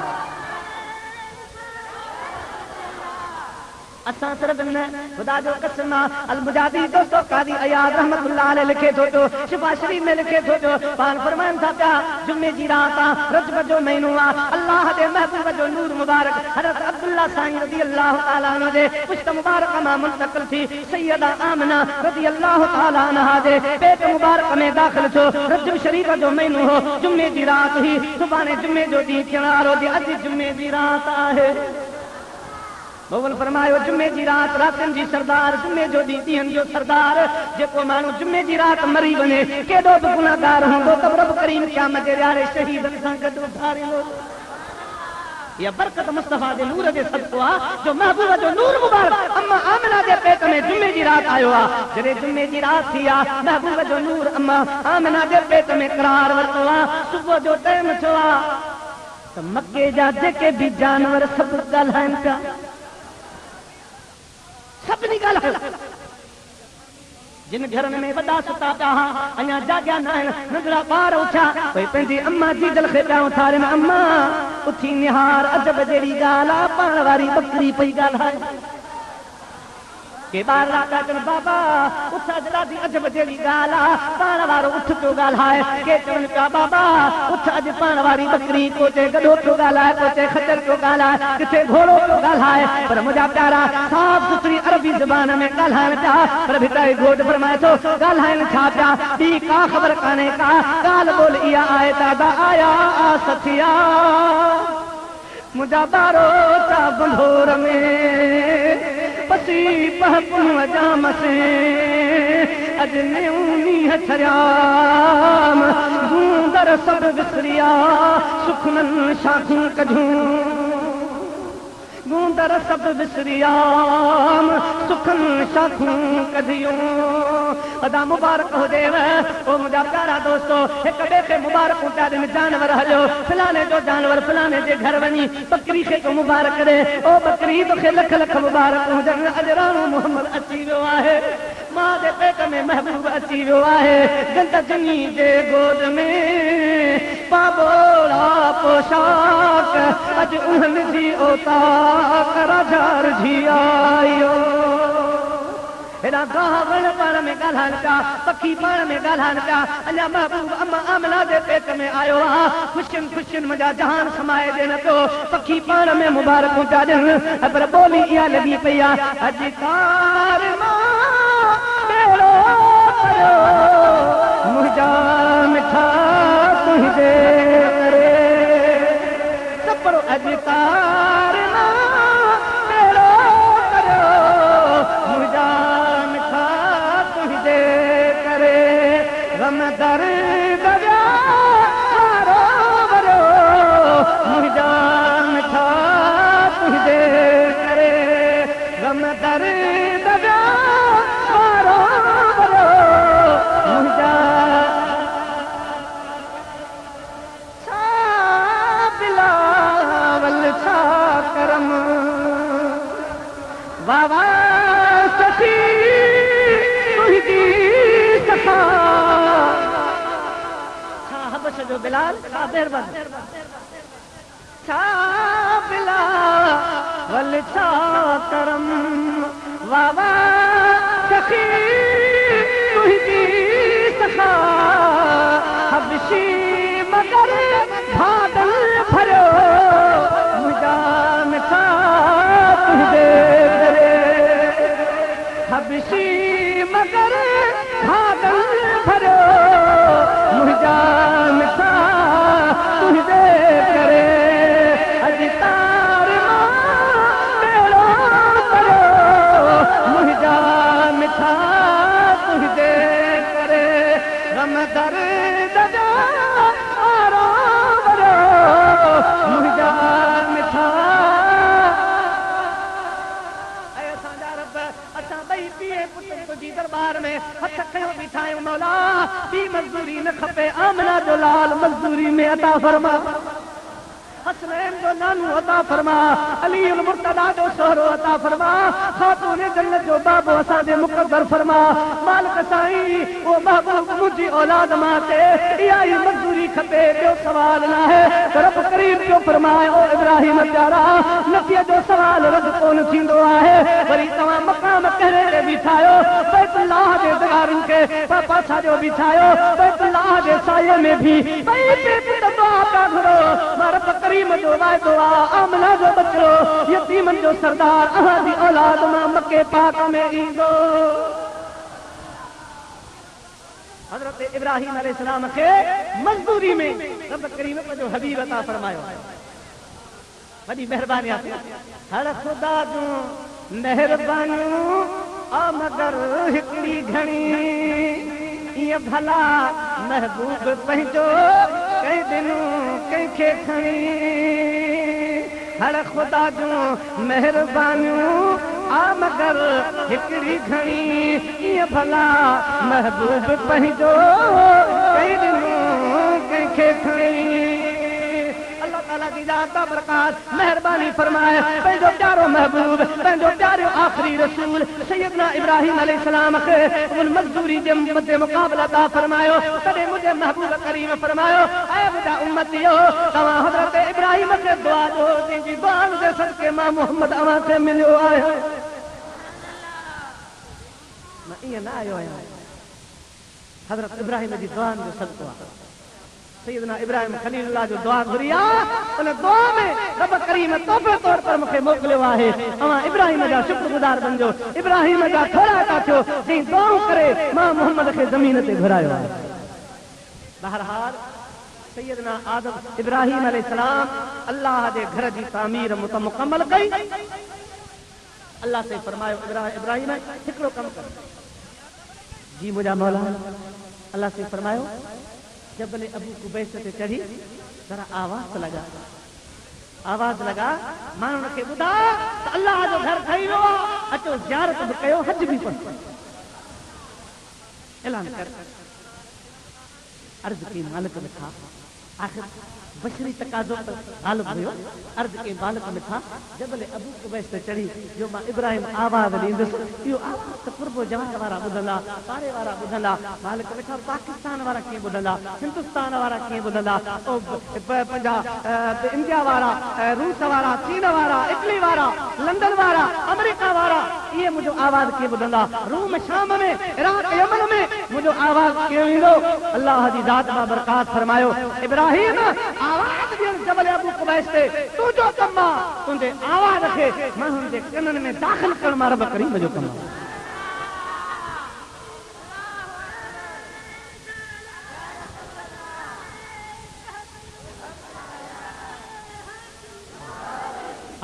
असां सिर्फ न खुदा जो कसम अल मुजादी दोस्तों कादी अयाद रहमतुल्लाह अलैह लिखे थो जो शिफा शरीफ में लिखे थो जो पान फरमान था पिया जुमे जी रात रजब जो महीनो अल्लाह दे महबूब जो नूर मुबारक हजरत अब्दुल्ला साईं रज़ी अल्लाह तआला अन्हु दे पुश्त मुबारक मां मुंतकिल थी सैयदा आमना रज़ी अल्लाह तआला अन्हा दे पेट मुबारक में दाखिल छो। रजब शरीफ जो महीनो हो, जुमे जी रात ही, सुभाणे जुमे जो ॾींहुं थियण वारो अॼु जुमे जी रात आहे। मोगल फरमायो जुमे जी रात रातनि जी सरदार, जुमे जो ॾींहुं ॾींहंनि जो सरदार, जेको माण्हू जुमे जी रात मरी वञे केॾो बि गुनाहगार हूंदो त रब करीम क़यामत जे ॾियारे शहीदनि सां गॾु उथारींदो। या बरकत मुस्तफा जे नूर जे सदको आहे जो महबूब जो नूर मुबारक अम्मा आमिना जे पेट में जुमे जी रात आयो आहे। जॾहिं जुमे जी रात थी आहे महबूब जो नूर अम्मा आमिना जे पेट में करार वरितो आहे। सुबुह जो टाइम थियो आहे त मके जा जेके बि जानवर सभु ॻाल्हाइनि पिया, सभिनी ॻाल्हायो जिन घरनि में वॾा सुता पिया अञा जाॻिया न आहिनि नंढड़ा ॿार उथिया भई पंहिंजी अम्मा जी जल खे पिया उथारनि अम्मा उथी निहार अजब जहिड़ी ॻाल्हि आहे पाण वारी बकरी पई ॻाल्हाए के ॿार राजा चवनि बाबा उथ अॼु ॾाढी अजब जहिड़ी ॻाल्हि आहे पाण वारो उठ पियो ॻाल्हाए के चवनि पिया बाबा उथ अॼु पाण वारी बकरी को चए गॾो पियो ॻाल्हाए को चए खचर पियो ॻाल्हाए किथे घोड़ो पियो ॻाल्हाए पर मुंहिंजा प्यारा साफ़ सुथरी अरबी ज़बान में ॻाल्हाइनि पिया पर भिटाई घोट फरमाए थो ॻाल्हाइनि छा पिया ॿी का ख़बर कान्हे का ॻाल्हि ॿोल इहा आहे दादा आया सथिया मुंहिंजा ॿारो चा बंधोर में पसी पहपुन जाम से अजने ऊनी छरियाम गूंदर सब विसरिया सुखनन शाखूं कढूं गूंदर सब विसरियाम सुखन शाखूं कढियूं अदा मुबारक हो देव ओ मुंहिंजा प्यारा दोस्तो हिक ॿिए खे मुबारक पिया ॾिन जानवर हलियो फलाणे जो जानवर फलाणे जे घर वञी बकरी खे तो मुबारक ॾे ओ बकरी तोखे लख लख मुबारक हुजनि अॼु राणो मोहम्मद अची वियो आहे मां जे पेट में महबूब अची वियो आहे गंदजनी जे गोद में पाबोड़ा पोशाक अॼु उन्हनि जी औताक राजार जी आयो हेॾा गाह वण पाण में ॻाल्हाइनि पिया पखी पाण में ॻाल्हाइनि पिया अञा महबूब अम्मा आमना जे पेट में आयो आहे ख़ुशियुनि ख़ुशियुनि मुंहिंजा जहान समाए ॾियनि पियो पखी पाण में मुबारकूं पिया ॾियनि पर ॿोली इहा लॻी पई आहे अॼु कार बेड़ो करियो मुंहिंजा मिठा तुंहिंजे करे सपरो अॼु कार बेड़ो करियो मुंहिंजा मिठा तुंहिंजे करे गम दर्द वारो वरो मुंहिंजा मिठा तुंहिंजे करे गम दर्द वारो वरो मुंहिंजा छा बिलावल छा करम बाबा सखी तुंहिंजी सखा छा हबश जो बिलाल छा बेरबन छा बिलावल छा करम बाबा सखी तुंहिंजी सखा हबशी मगर भादल भरियो मुंहिंजा मिठा तुंहिंजे करे हबशी मगर भादल भरियो मुंहिंजा मिठा तुंहिंजे करे अॼु तार बेड़ो करियो मुंहिंजा मिठा तुंहिंजे करे गम दर्द वारो वरो मुंहिंजा मिठा तुंहिंजी दरबार में हथ खयो बीठा आहियूं मौला ॿी मज़दूरी न खपे आमना जो लाल मज़दूरी में अता फरमा हसनैन जो नानू अता फरमा अली उल मुर्तदा जो सोहरो अता फरमा खातून जन्नत जो बाबो असांजे मुक़द्दर फरमा मालिक साईं वो महबूब मुंहिंजी औलाद मां ते इहा ई मज़दूरी खपे ॿियो सवाल न आहे रब करीम जो फरमाए ओ इब्राहिम प्यारा नफ़ीअ जो सवाल रद कोन थींदो आहे वरी तव्हां मक़ाम कहिड़े ते बीठायो बैतुल्लाह जे दीवारुनि खे पासा जो बीठायो बैतुल्लाह जे साये में भी ॿई पुट दुआ पिया घुरो मां रब करीम जो वाइदो आहे आमना जो बचड़ो यतीमनि जो सरदार अहांजी औलाद मां मके पाक में ईंदो हज़रत इब्राहिम अलैहिस्सलाम खे मज़दूरी में रब करीम जो हबीब अता फरमायो वॾी महिरबानी आहे हर ख़ुदा जूं महिरबानियूं आ मगर हिकिड़ी घणी ईअं भला महबूब पंहिंजो कंहिं ॾिनो कंहिंखे खणी हर ख़ुदा जूं महिरबानियूं आ मगर हिकिड़ी घणी ईअं भला महबूब पंहिंजो कंहिं ॾिनो कंहिंखे खणी अल्लाह ताला जी ज़ात बरकात मेहरबानी फरमाए पंहिंजो प्यारो महबूब पंहिंजो प्यारो आखिरी रसूल सैयदना इब्राहिम अलैहिस्सलाम खे उन मजदूरी जे मध्य मुकाबला ता फरमायो तॾहिं मुंहिंजे महबूब करीम फरमायो ऐ मुंहिंजा उम्मतियो तव्हां हज़रत इब्राहिम खे दुआ ॾियो जंहिंजी दुआ जे सदके मां मोहम्मद अव्हां खे मिलियो आहे मां ईअं न आयो आहियां हज़रत इब्राहिम जी दुआ जो सदको आहे सैयदना इब्राहिम खलीलुल्लाह जो दुआ घुरी आहे उन दुआ में रब करीम तोहफ़े तौर पर मूंखे मोकिलियो आहे तव्हां इब्राहिम जा शुक्रगुज़ार बणिजो इब्राहिम जा थोरा था थियो जंहिं दुआऊं करे मां मोहम्मद खे ज़मीन ते घुरायो आहे बहरहाल सैयदना आदम इब्राहिम अलैहिस्सलाम अल्लाह जे घर जी तामीर मुकम्मल कई अल्लाह से फरमायो इब्राहिम हिकिड़ो कमु कर जी मुंहिंजा मौला अल्लाह से फरमायो जबल अबू कुबैस ते चढ़ी जरा आवाज़ लगा माण्हुनि खे ॿुधा त अल्लाह जो घर ठही वियो आहे अचो ज़ियारत बि कयो हज बि पढ़ो ऐलान कर अर्ज़ की मालिक लिखा आखिर बशरी तकाज़ो त ग़ालिब हुयो अर्ज़ के मालिक लिखा जबल अबू कुबैस ते चढ़ी जो मां इब्राहिम आवाज़ ॾींदुसि इहो आवाज़ त पूर्व जवान वारा ॿुधंदा पारे वारा ॿुधंदा मालिक लिखा पाकिस्तान वारा कीअं ॿुधंदा हिंदुस्तान वारा कीअं ॿुधंदा पंहिंजा इंडिया वारा रूस वारा चीन वारा इटली वारा लंडन वारा अमेरिका वारा इहे मुंहिंजो आवाज़ कीअं ॿुधंदा रूम शाम में इराक यमन में मुंहिंजो आवाज़ कीअं ईंदो अल्लाह जी ज़ात मां बरकात फरमायो इब्राहिम आवाज़ ॾियण जबल अबू कुबैस ते तुंहिंजो कमु आहे तुंहिंजे आवाज़ खे माण्हुनि जे कननि में दाख़िल करण मां रब करीम जो कमु आहे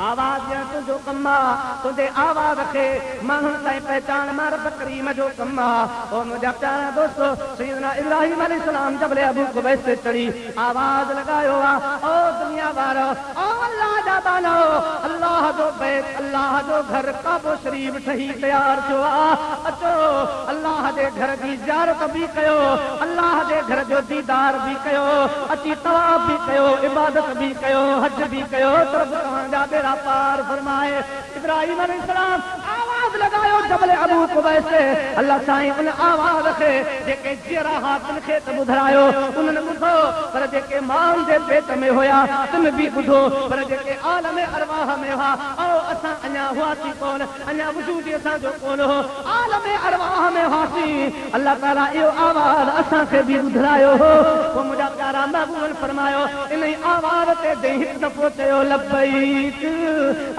आवाज़ ॾियण तुंहिंजो कमु आहे तुंहिंजे आवाज़ खे माण्हुनि ताईं पहचान मां रब करीम जो कमु आहे ओ मुंहिंजा प्यारा दोस्तो सैयदना इब्राहिम अलैहिस्सलाम जबल अबू कुबैस ते चढ़ी आवाज़ लॻायो आहे ओ दुनिया वारो ओ अल्लाह जा बानो अल्लाह जो बैत अल्लाह जो घर काबो शरीफ ठही तयार थियो आहे अचो अल्लाह जे घर जी ज़ियारत बि कयो अल्लाह जे घर जो दीदार बि कयो अची तवाफ बि कयो इबादत बि कयो हज बि कयो त तव्हांजा बेड़ा पार फरमाए इब्राहिम अलैहिस्सलाम आवाज़ लगायो जबल अबू कुबैस से अल्लाह साईं उन आवाज़ खे जेके जरा हाथन खे त ॿुधायो उन्हनि ॿुधो पर जेके माउनि जे पेट में हुया तुम बि ॿुधो पर जेके आलम अरवाह में हुआ ऐं असां अञा हुआसीं कोन अञा वजूद असांजो कोन हो आलम अरवाह में हुआसीं अल्लाह ताला इहो आवाज़ असांखे बि ॿुधायो हो पोइ मुंहिंजा प्यारा महबूबनि फरमायो इन आवाज़ ते ॾेई हिकु दफ़ो चयो लब्बैक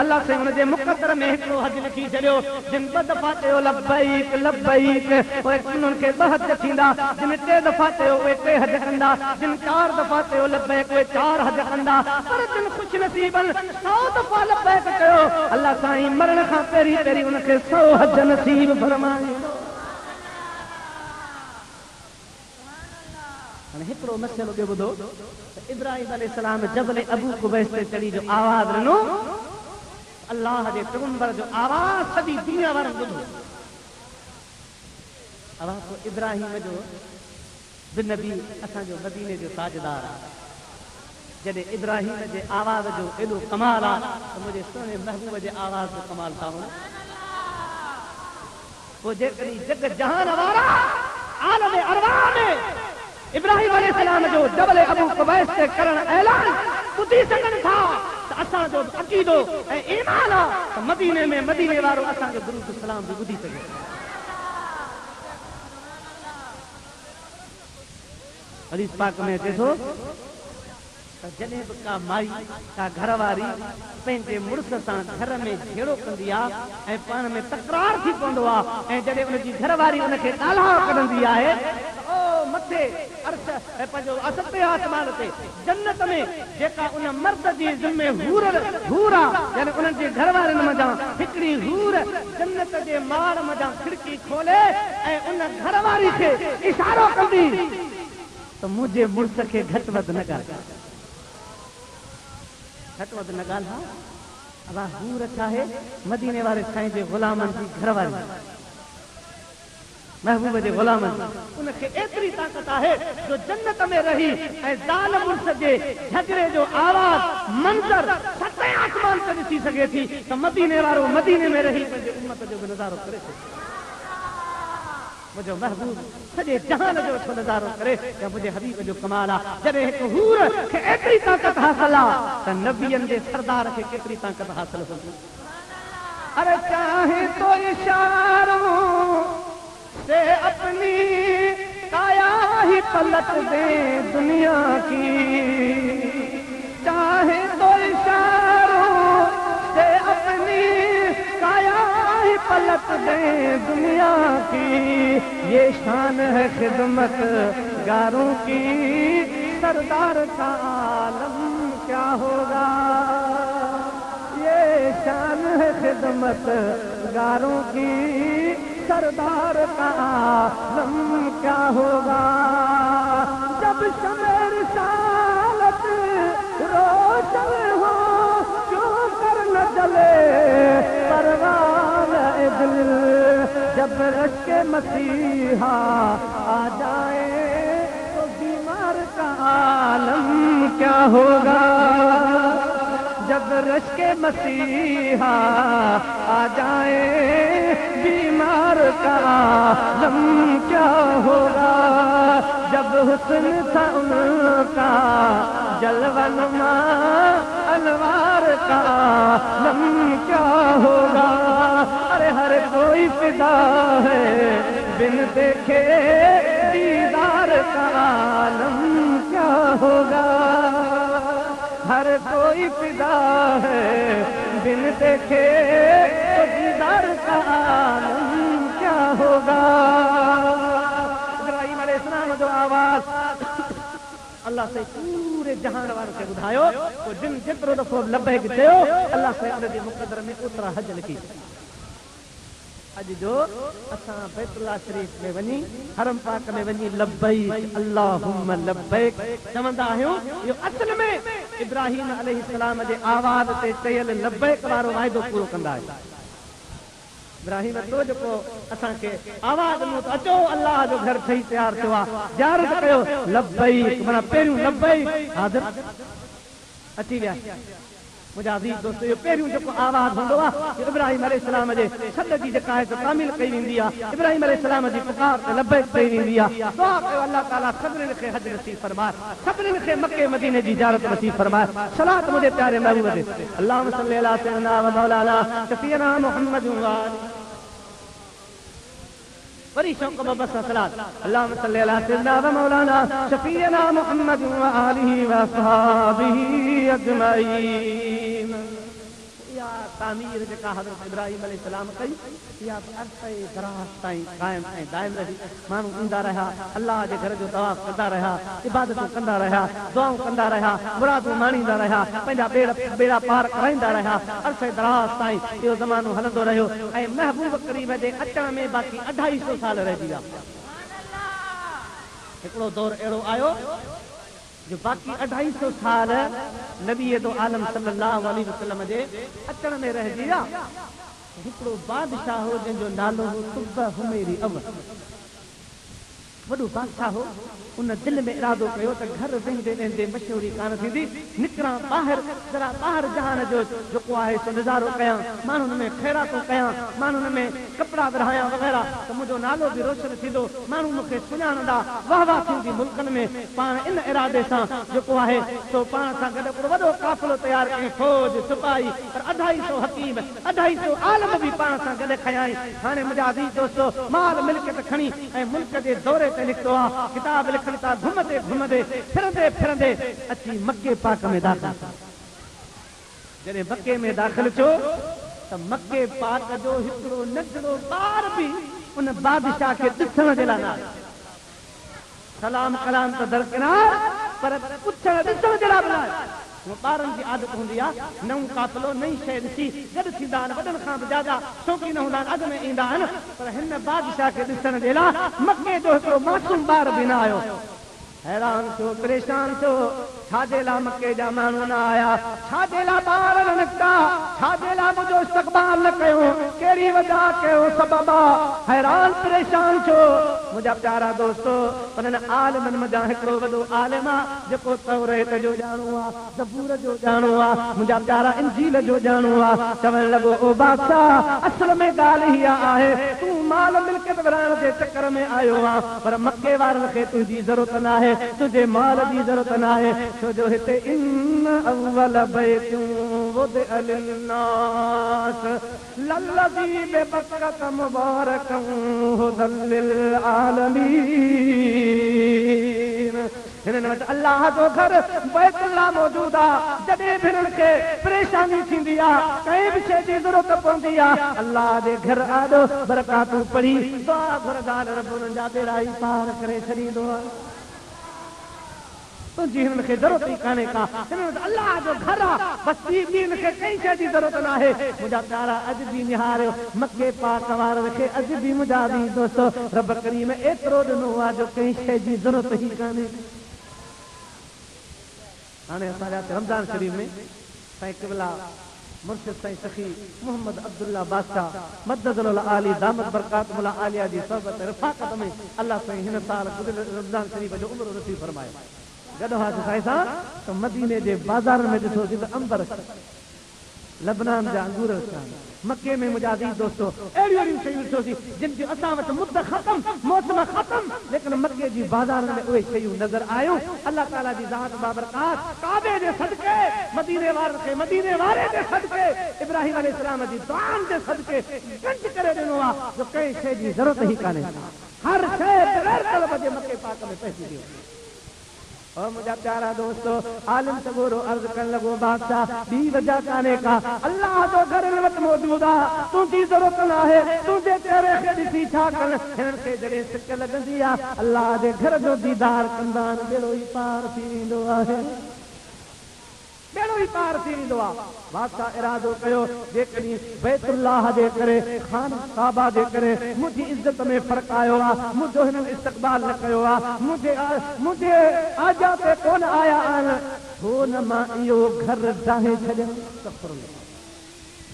अल्लाह से उनजे मुक़द्दर में हिकिड़ो हज लिखी छॾियो जिन ॿ दफ़ा चयो लब्बैक लब्बैक उहे उन्हनि खे ॿ हज थींदा जिन टे दफ़ा चयो उहे टे हज कंदा जिन 4 दफ़ा चयो लब्बैक उहे 4 हज कंदा पर जिन ख़ुशि नसीबनि 100 दफ़ा लब्बैक कयो अल्लाह साईं मरण खां पहिरीं पहिरीं उनखे 100 हज नसीब फरमाए हिकिड़ो मसइलो ॿियो ॿुधो इब्राहिम अलैहिस्सलाम जबल अबू कुबैस ते चढ़ी जो आवाज़ ॾिनो अल्लाह जे पैगंबर जो आवाज़ सॼी दुनिया वारनि ॿुधो आवाज़ इब्राहिम जो नबी असांजो मदीने जो ताजदार आहे जॾहिं इब्राहिम जे आवाज़ जो एॾो कमाल आहे त मुंहिंजे सुहिणे महबूब जे आवाज़ जो कमाल था हुन पोइ जेकॾहिं जग जहान वारा आलम अरवाह में इब्राहिम अलैहिस्सलाम जो जबल अबू कुबैस ते करण ऐलान ॿुधी सघनि था त असांजो अक़ीदो ऐं ईमान आहे त मदीने में मदीने वारो असांजो दुरूद सलाम बि ॿुधी सघे हदीस पाक में अचे थो त जॾहिं बि का माई का घरवारी पंहिंजे मुड़ुस सां घर में झेड़ो कंदी आहे ऐं पाण में तकरार थी पवंदो आहे ऐं जॾहिं उनजी घरवारी उनखे ॻाल्हाए कढंदी आहे मथे अर्श पंहिंजो असते आसमान ते जन्नत में जेका उन मर्द जी ज़िम्मे हूर आहे यानी उन्हनि जे घर वारनि मथां हिकिड़ी हूर जन्नत जे माड़ मथां खिड़की खोले ऐं उन घरवारी खे इशारो कंदी त मुंहिंजे मुड़ुस खे घटि वधि न ॻाल्हि घटि वधि न ॻाल्हि अबा हूर छा आहे मदीने वारे साईं जे ग़ुलामनि जी घरवारी महबूब जे गुलाम उनखे एतिरी ताक़त आहे जो जन्नत में रही ऐं ज़ाल मुर्स जे झगड़े जो आवाज़ मंज़र सतें आसमान ते ॾिसी सघे थी त मदीने वारो मदीने में रही पंहिंजे उम्मत जो बि नज़ारो करे थो। मुझो महबूब सॼे जहान जो छो नज़ारो करे या मुझे हबीब जो कमाल आहे। जॾहिं हिकु हूर खे एतिरी ताक़त हासिल आहे त नबियनि जे सरदार खे केतिरी ताक़त हासिल हूंदी। अरे चाहे तो इशारों से अपनी काया ही पलट दे दुनिया की, चाहे तो इशारों से अपनी काया ही पलट दे दुनिया की। ये शान है खिदमत गारों की, सरदार का आलम क्या होगा। ये शान है खिदमत गारों की, सरदार का आलम क्या होगा। जब शमे रिसालत रोशन हो क्यों कर न जले परवान ए दिल। जब रश्के मसीहा आ जाए तो बीमार का आलम क्या होगा। जब रश्के मसीहा आ जाए बीमार का आलम क्या होगा। जब हुस्न था उनका जलवनुमा अनवार का आलम क्या होगा। अरे हर कोई फिदा है बिन देखे दीदार का आलम क्या होगा। हर कोई फिदा है बिन देखे तो दीदार का आलम क्या होगा। इब्राहिम अलैहिस्सलाम जो आवाज़ अल्लाह से पूरे जहान वारनि खे ॿुधायो तो जिन जेतिरो दफ़ो लबैक चयो अल्लाह से उनजे मुक़दर में ओतिरा हज लिखी। अॼु जो असां बैतुल्लाह शरीफ में वञी हरम पाक में वञी लब्बैक अल्लाहुम्मा लब्बैक चवंदा आहियूं। इहो असल में इब्राहिम अलैहिस्सलाम जे आवाज़ ते चयल लब्बैक वारो वाइदो पूरो कंदा आहियूं। इब्राहिम तो जेको असांखे आवाज़ ॾिनो त अचो अल्लाह जो घर ठही तयारु थियो आहे, ज़ियारत कयो लब्बैक माना पहिरियों लब्बैक हाज़िर अची विया। मुझा अज़ीज़ दोस्तो इहो पहिरियों जेको आवाज़ हूंदो आहे इब्राहिम अलैहिस्सलाम जे सॾ जी जेका आहे तामील कई वेंदी आहे। इब्राहिम अलैहिस्सलाम जी पुकार ते लब्बैक कई वेंदी आहे। दुआ कयो अल्लाह ताला सभिनीनि खे हज नसीब फरमाए, सभिनीनि खे मके मदीने जी ज़ियारत नसीब फरमाए। सलात मुंहिंजे प्यारे महबूब ते अल्लाहुम्मा सल्ली अला सय्यिदना व मौलाना शफीअना मुहम्मद व आलिहि बड़ी शौक़ मोहब्बत सां सलात अल्लाहुम्मा सल्ली अला सय्यिदना व मौलाना शफीअना मुहम्मद व आलिहि व अस्हाबिहि अजमईन। या तामीर जेका हज़रत इब्राहिम अलैहिस्सलाम कई या अरसे दराज़ ताईं क़ाइम ऐं दाइम रही। माण्हू ईंदा रहिया, अल्लाह जे घर जो तवाफ़ कंदा रहिया, इबादतूं कंदा रहिया, दुआऊं कंदा रहिया, मुरादूं माणींदा रहिया, पंहिंजा बेड़ा पार कराईंदा रहिया। अरसे दराज़ ताईं इहो ज़मानो हलंदो रहियो ऐं महबूब करीम जे अचण में बाक़ी 250 साल रहिजी विया। हिकिड़ो दौर अहिड़ो आयो जो बाक़ी 250 साल नबी दो आलम सल्लल्लाहु अलैहि वसल्लम जे अचण में रहिजी विया। हिकिड़ो बादशाह हो जंहिंजो नालो हो तुब हुमैरी अवल। वॾो बादशाह हो, उन दिल में इरादो कयो त घर वेंदे वेंदे मशहूरी कान थींदी, निकिरां ॿाहिरि जरा ॿाहिरि जहान जो जेको आहे सो नज़ारो कयां, माण्हुनि में ख़ैरातूं कयां, माण्हुनि में कपिड़ा विरहायां वग़ैरह त मुंहिंजो नालो बि रोशन थींदो, माण्हू मूंखे सुञाणंदा, वाह वाह थींदी मुल्कनि में। पाण इन इरादे सां जेको आहे सो पाण सां गॾु हिकिड़ो वॾो काफ़िलो तयारु कयईं, फौज सिपाही पर 250 हकीम 250 आलम बि पाण सां गॾु खयाईं। हाणे मुंहिंजा अज़ीज़ दोस्तो माल मिल्कियत खणी ऐं मुल्क जे दौरे ते निकितो आहे, किताब लिखनि था, घुमंदे घुमंदे फिरंदे फिरंदे अची मके पाक में दाख़िल। जॾहिं मके में दाख़िल थियो त मके पाक जो हिकिड़ो नंढड़ो ॿार बि उन बादशाह खे ॾिसण जे लाइ न आयो। सलाम कलाम त दरकिनार पर पुछण ॾिसण जे लाइ बि न आयो। ॿारनि जी आदत हूंदी आहे, नओं काफ़िलो नई शइ ॾिसी गॾु थींदा आहिनि, वॾनि खां बि ज्यादा शौक़ीन हूंदा आहिनि, अॻ में ईंदा आहिनि। पर हिन बादशाह खे ॾिसण जे लाइ मके जो हिकिड़ो मासूम ॿार बि न आयो। हैरान थियो परेशान थियो छाजे ला मके जा माण्हू न आया छाजे ला ॿार न निकिता छाजे ला मुंहिंजो इस्तक़बाल न कयो कहिड़ी वजह कयो सबब हैरान परेशान थियो मुंहिंजा प्यारा दोस्तो उन्हनि आलिमनि मथां हिकिड़ो वॾो आलिम आहे जेको तौरेत जो ॼाणू आहे ज़बूर जो ॼाणू आहे मुंहिंजा प्यारा इंजील जो ॼाणू आहे चवण लॻो ओ बादशाह असल में ॻाल्हि इहा आहे तूं माल मिल्कियत विराइण जे चकर में आयो आहे पर मके वारनि खे तुंहिंजी ज़रूरत न आहे तुझे माल की जरूरत न है छो जो हिते इन अव्वल बैतुं वुदिअ लिन्नास लल्लज़ी बिबक्कत मुबारकन हुदल लिल आलमीन हिननि वटि अल्लाह जो घर बैतुल्लाह मौजूद आहे जॾहिं भी हिननि खे परेशानी थींदी आहे कंहिं बि शइ जी ज़रूरत पवंदी आहे अल्लाह जे घर आॾो बरकातूं पढ़ी दुआ घुरदार रब उन्हनि जा बेड़ा ई पार करे छॾींदो आहे तुझी हिननि खे ज़रूरत ई कान्हे का हिननि अल्लाह जो घर आहे बसि ॿी हिनखे कंहिं शइ जी ज़रूरत न आहे मुंहिंजा प्यारा अॼु बि निहारियो मके पाक वारनि खे अॼु बि मुंहिंजा बि दोस्तो रब करीम एतिरो ॾिनो आहे जो कंहिं शइ जी ज़रूरत ई कान्हे हाणे असांजा रमज़ान शरीफ़ में साईं क़िबला मुर्शिद साईं सखी मोहम्मद अब्दुल्ला बादशाह मददुल आली दामत बरकातुल आलिया जी सोहबत रफ़ाक़त में अल्लाह साईं हिन साल रमज़ान शरीफ़ जो उम्र नसीब फरमायो गॾु हाथ साईं सां त मदीने जे बाज़ार में ॾिठोसीं त अंबर लबनान जा अंगूर मके में मुंहिंजा दी दोस्तो अहिड़ियूं अहिड़ियूं शयूं ॾिठोसीं जिन जूं असां वटि मुद्द ख़तम मौसम ख़तम लेकिन मके जी बाज़ार में उहे शयूं नज़र आयूं अल्लाह ताला जी ज़ात बाबरकात काबे जे सदके मदीने वारनि खे मदीने वारे जे सदके इब्राहिम अलैहिस्सलाम जी दुआनि जे सदके गंज करे ॾिनो आहे जो कंहिं शइ जी ज़रूरत ई कान्हे हर शइ बग़ैर तलब जे मके पाक में पहुची वियो और मुझा प्यारा दोस्तों आलिम सगोरो अर्ज कर लगो बादशाह बी वजह काने का अल्लाह जो घर वट मौजूद आहे तुंहिंजी ज़रूरत न आहे तुंहिंजे चेहरे खे ॾिसी छा कर हिननि खे जॾहिं सिक लॻंदी आहे अल्लाह जे घर जो दीदार कंदा आहिनि बेड़ो ई पार थी वेंदो आहे बेड़ो ई पार थी वेंदो आहे बादशाह इरादो कयो जेकॾहिं बैतुल्लाह जे करे खान काबा जे करे मुंहिंजी इज़त में फ़र्क़ु आयो आहे मुंहिंजो हिननि इस्तक़बाल न कयो आहे मुंहिंजे आजा ते कोन आया आहिनि छो न मां इहो घर डाहे छॾियां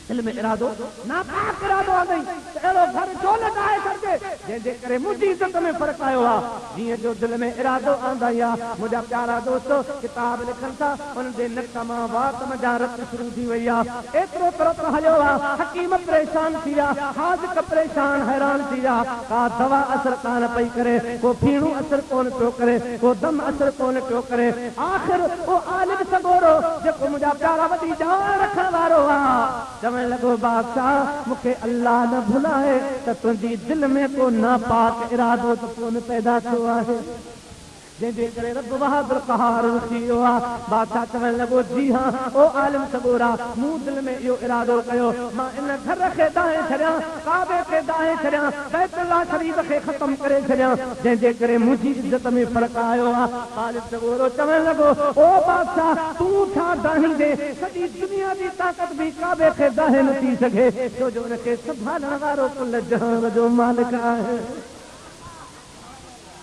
दिल में इरादो नापाक इरादो आंदई अहिड़ो घर छो न डाहे छॾिजे जंहिंजे करे मुंहिंजी इज़त में फ़र्क़ु आयो आहे जीअं जो दिल में इरादो आंदई आहे मुंहिंजा प्यारा दोस्तो किताब लिखनि था उन्हनि जे नक मां वात मज़ा रत शुरू थी वई आहे एतिरो तुरत हलियो आहे हकीम परेशान थी विया हाज़िक परेशान हैरान थी विया का दवा असर कान पई करे को फीणो असर कोन पियो करे को दम असर कोन पियो करे आख़िर उहो आलिम सगोरो जेको मुंहिंजा प्यारा वॾी जान रखण वारो आहे लगो बादशाह मुखे अल्लाह न भुलाए त तुंहिंजी दिल में को नापाक इरादो त कोन पैदा थियो आहे जंहिंजे करे रब बहादुर कहार थी वियो आहे बादशाह चवण लॻो जी हाँ ओ आलिम सगोरा मूं दिल में इहो इरादो कयो मां इन घर खे दाहे छॾियां काबे खे दाहे छॾियां बैतुल्लाह शरीफ़ खे ख़तम करे छॾियां जंहिंजे करे मुंहिंजी इज़त में फ़र्क़ु आयो आहे आलिम सगोरो चवण लॻो ओ बादशाह तूं छा दाहींदे सॼी दुनिया जी ताक़त बि काबे खे दाहे न थी सघे छो जो हुनखे संभालण वारो कुल जहान जो मालिक आहे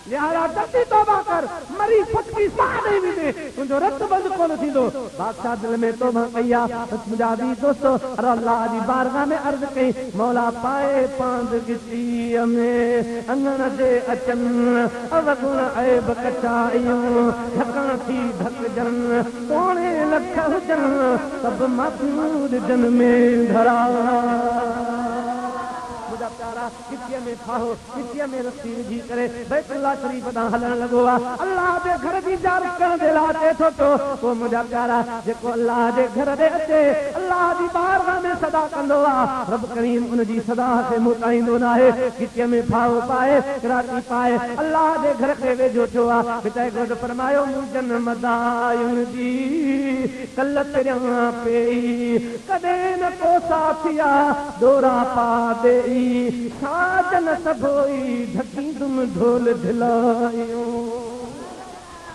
लिहाजा जल्दी तौबा कर मरी फटकी साह नहीं मिले तुंहिंजो रत बंद कोन थींदो बादशाह दिल में तौबा कई आहे मुंहिंजा बि दोस्तो अल्लाह जी बारगाह में अर्ज़ कई मौला पाए पांद गिटीअ में अंगण जे अचनि अवगुण ऐब कचायूं ढकण थी ढकजनि पौणे लख हुजनि सभु महफूज़ जन में धरा प्यारा किचीअ में फाहो किचीअ में रस्सी विझी करे बैतुल्लाह शरीफ़ ॾांहुं हलण लॻो आहे अल्लाह जे घर जी ज़ियारत करण जे लाइ अचे थो पियो पोइ मुंहिंजा प्यारा जेको अल्लाह जे घर ते अचे अल्लाह जी बारगाह में सदा कंदो आहे रब करीम उनजी सदा खे मोटाईंदो न आहे किचीअ में फाहो पाए किराती पाए अल्लाह जे घर खे वेझो थियो आहे हिते घोट फरमायो मुंजन मदायुनि जी कल तिरियां पेई कॾहिं न को साथिया दोरा पा देई साजन सभोई ढकी तुम ढोल ढिलायो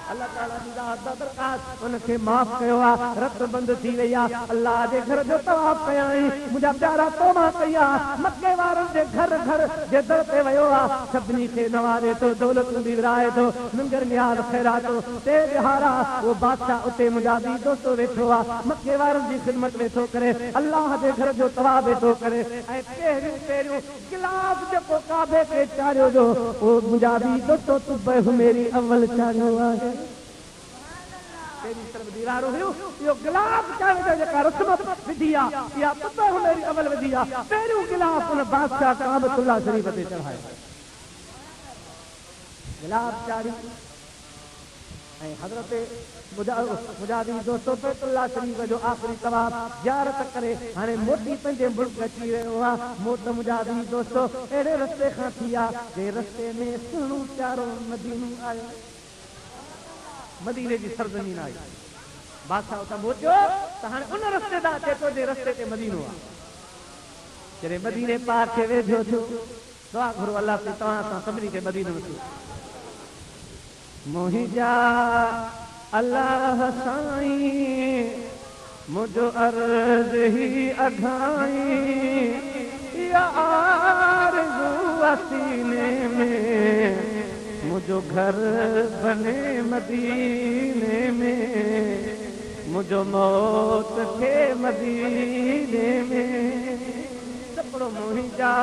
अल्लाह ताला जी ज़ात दा दरखास्त उनखे माफ़ कयो आ रत बंद थी वई आ अल्लाह जे घर जो तवाफ कयाई मुंहिंजा प्यारा तोबा कया मक्के वारनि जे घर घर जे दर ते वियो आ सभिनी खे नवारे थो दौलत बि विराए थो लंगर नियाज़ खैरातो ते बिहारा वो बादशाह उते मुंहिंजा बि दोस्तो वेठो आ मक्के वारनि जी ख़िदमत वेठो करे अल्लाह जे घर जो तवाफ वेठो करे ऐं पहिरियों पहिरियों गिलास जेको काबे खे चाढ़ियो जो वो मुंहिंजा बि दोस्तो तुब मेरी अव्वल चाढ़ियो आहे तेरी तरफ दीवारो हुयो यो गिलास चाहे जेका रस्म विधी आ या पता हो मेरी अमल विधी आ पहिरियों गिलास उन बादशाह काबतुल्लाह शरीफ ते चढ़ायो गिलास चाढ़ी ऐं हज़रत मुजाहिद दोस्तो बैतुल्लाह शरीफ जो आख़िरी तवाफ ज़ियारत करे हाणे मोटी पंहिंजे मुल्क अची रहियो आहे मोट मुजाहिद दोस्तो अहिड़े रस्ते खां थी आहे जे रस्ते में सुहिणो प्यारो मदीनो आयो मदीने जी सरज़मीन आई बादशाह उतां पहुचो त हाणे उन रस्ते ॾांहुं अचे थो जे रस्ते ते मदीनो आहे जॾहिं मदीने पाक खे वेझो थियो दुआ घुरो अल्लाह ते तव्हां सां सभिनी खे मदीनो थियो मुंहिंजा अल्लाह साईं मुंहिंजो अर्ज़ ही अघाई या आरज़ू सीने में मुझो घर बने मदीने में मुझो मौत के मदीने में सपड़ो मुंहिंजा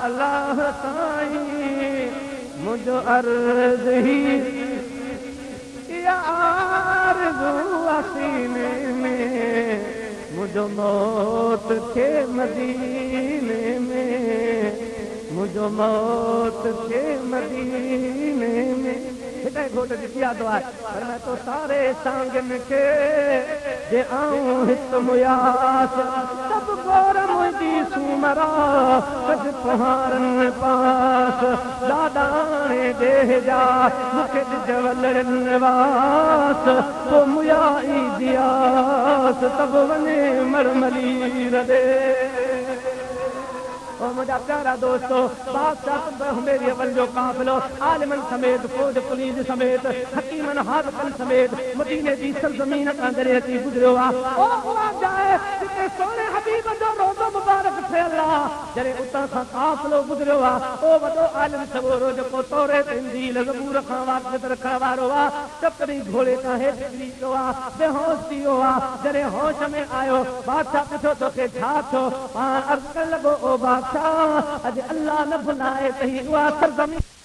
अल्लाह साईं मुझो अर्ज़ ही आरज़ू सीने में मुझो मौत के मदीने में मुझो मौत के मदीने में हिते घोट ॾिसी आदो आहे पर मैं तो सारे सांगन के जे आऊं हित मुयास सब गोर मुंहिंजी सूमरा सज तुहारनि पास दादाणे दे जा मूंखे जवलनि वास तो मुयाई दियास तब वने मरमली रदे ओ मुझा प्यारा दोस्तों बादशाह मेरी अवल जो काफिलो आलिमन समेत फौज पुलिस समेत हकीमन हाफ़िज़न समेत मदीने जी सरज़मीन तां करे अची गुज़रियो आहे ओ उहा जाए जिते सोने हबीब जो रोज़ो मुबारक थियल आहे जॾहिं उतां खां काफिलो गुज़रियो आहे ओ वॾो आलिम सॻोरो जेको तौरेत इंजील ज़बूर खां वाक़िफ़ रखण वारो आहे चकरी घोड़े तां हेठि किरी पियो आहे बेहोश थी वियो आहे जॾहिं होश में आयो बादशाह पुछो तोखे छा थियो पाण अर्ज़ु करण लॻो ओ बादशाह अॼु अल्लाह न भुलाए तई उहा सरज़मीन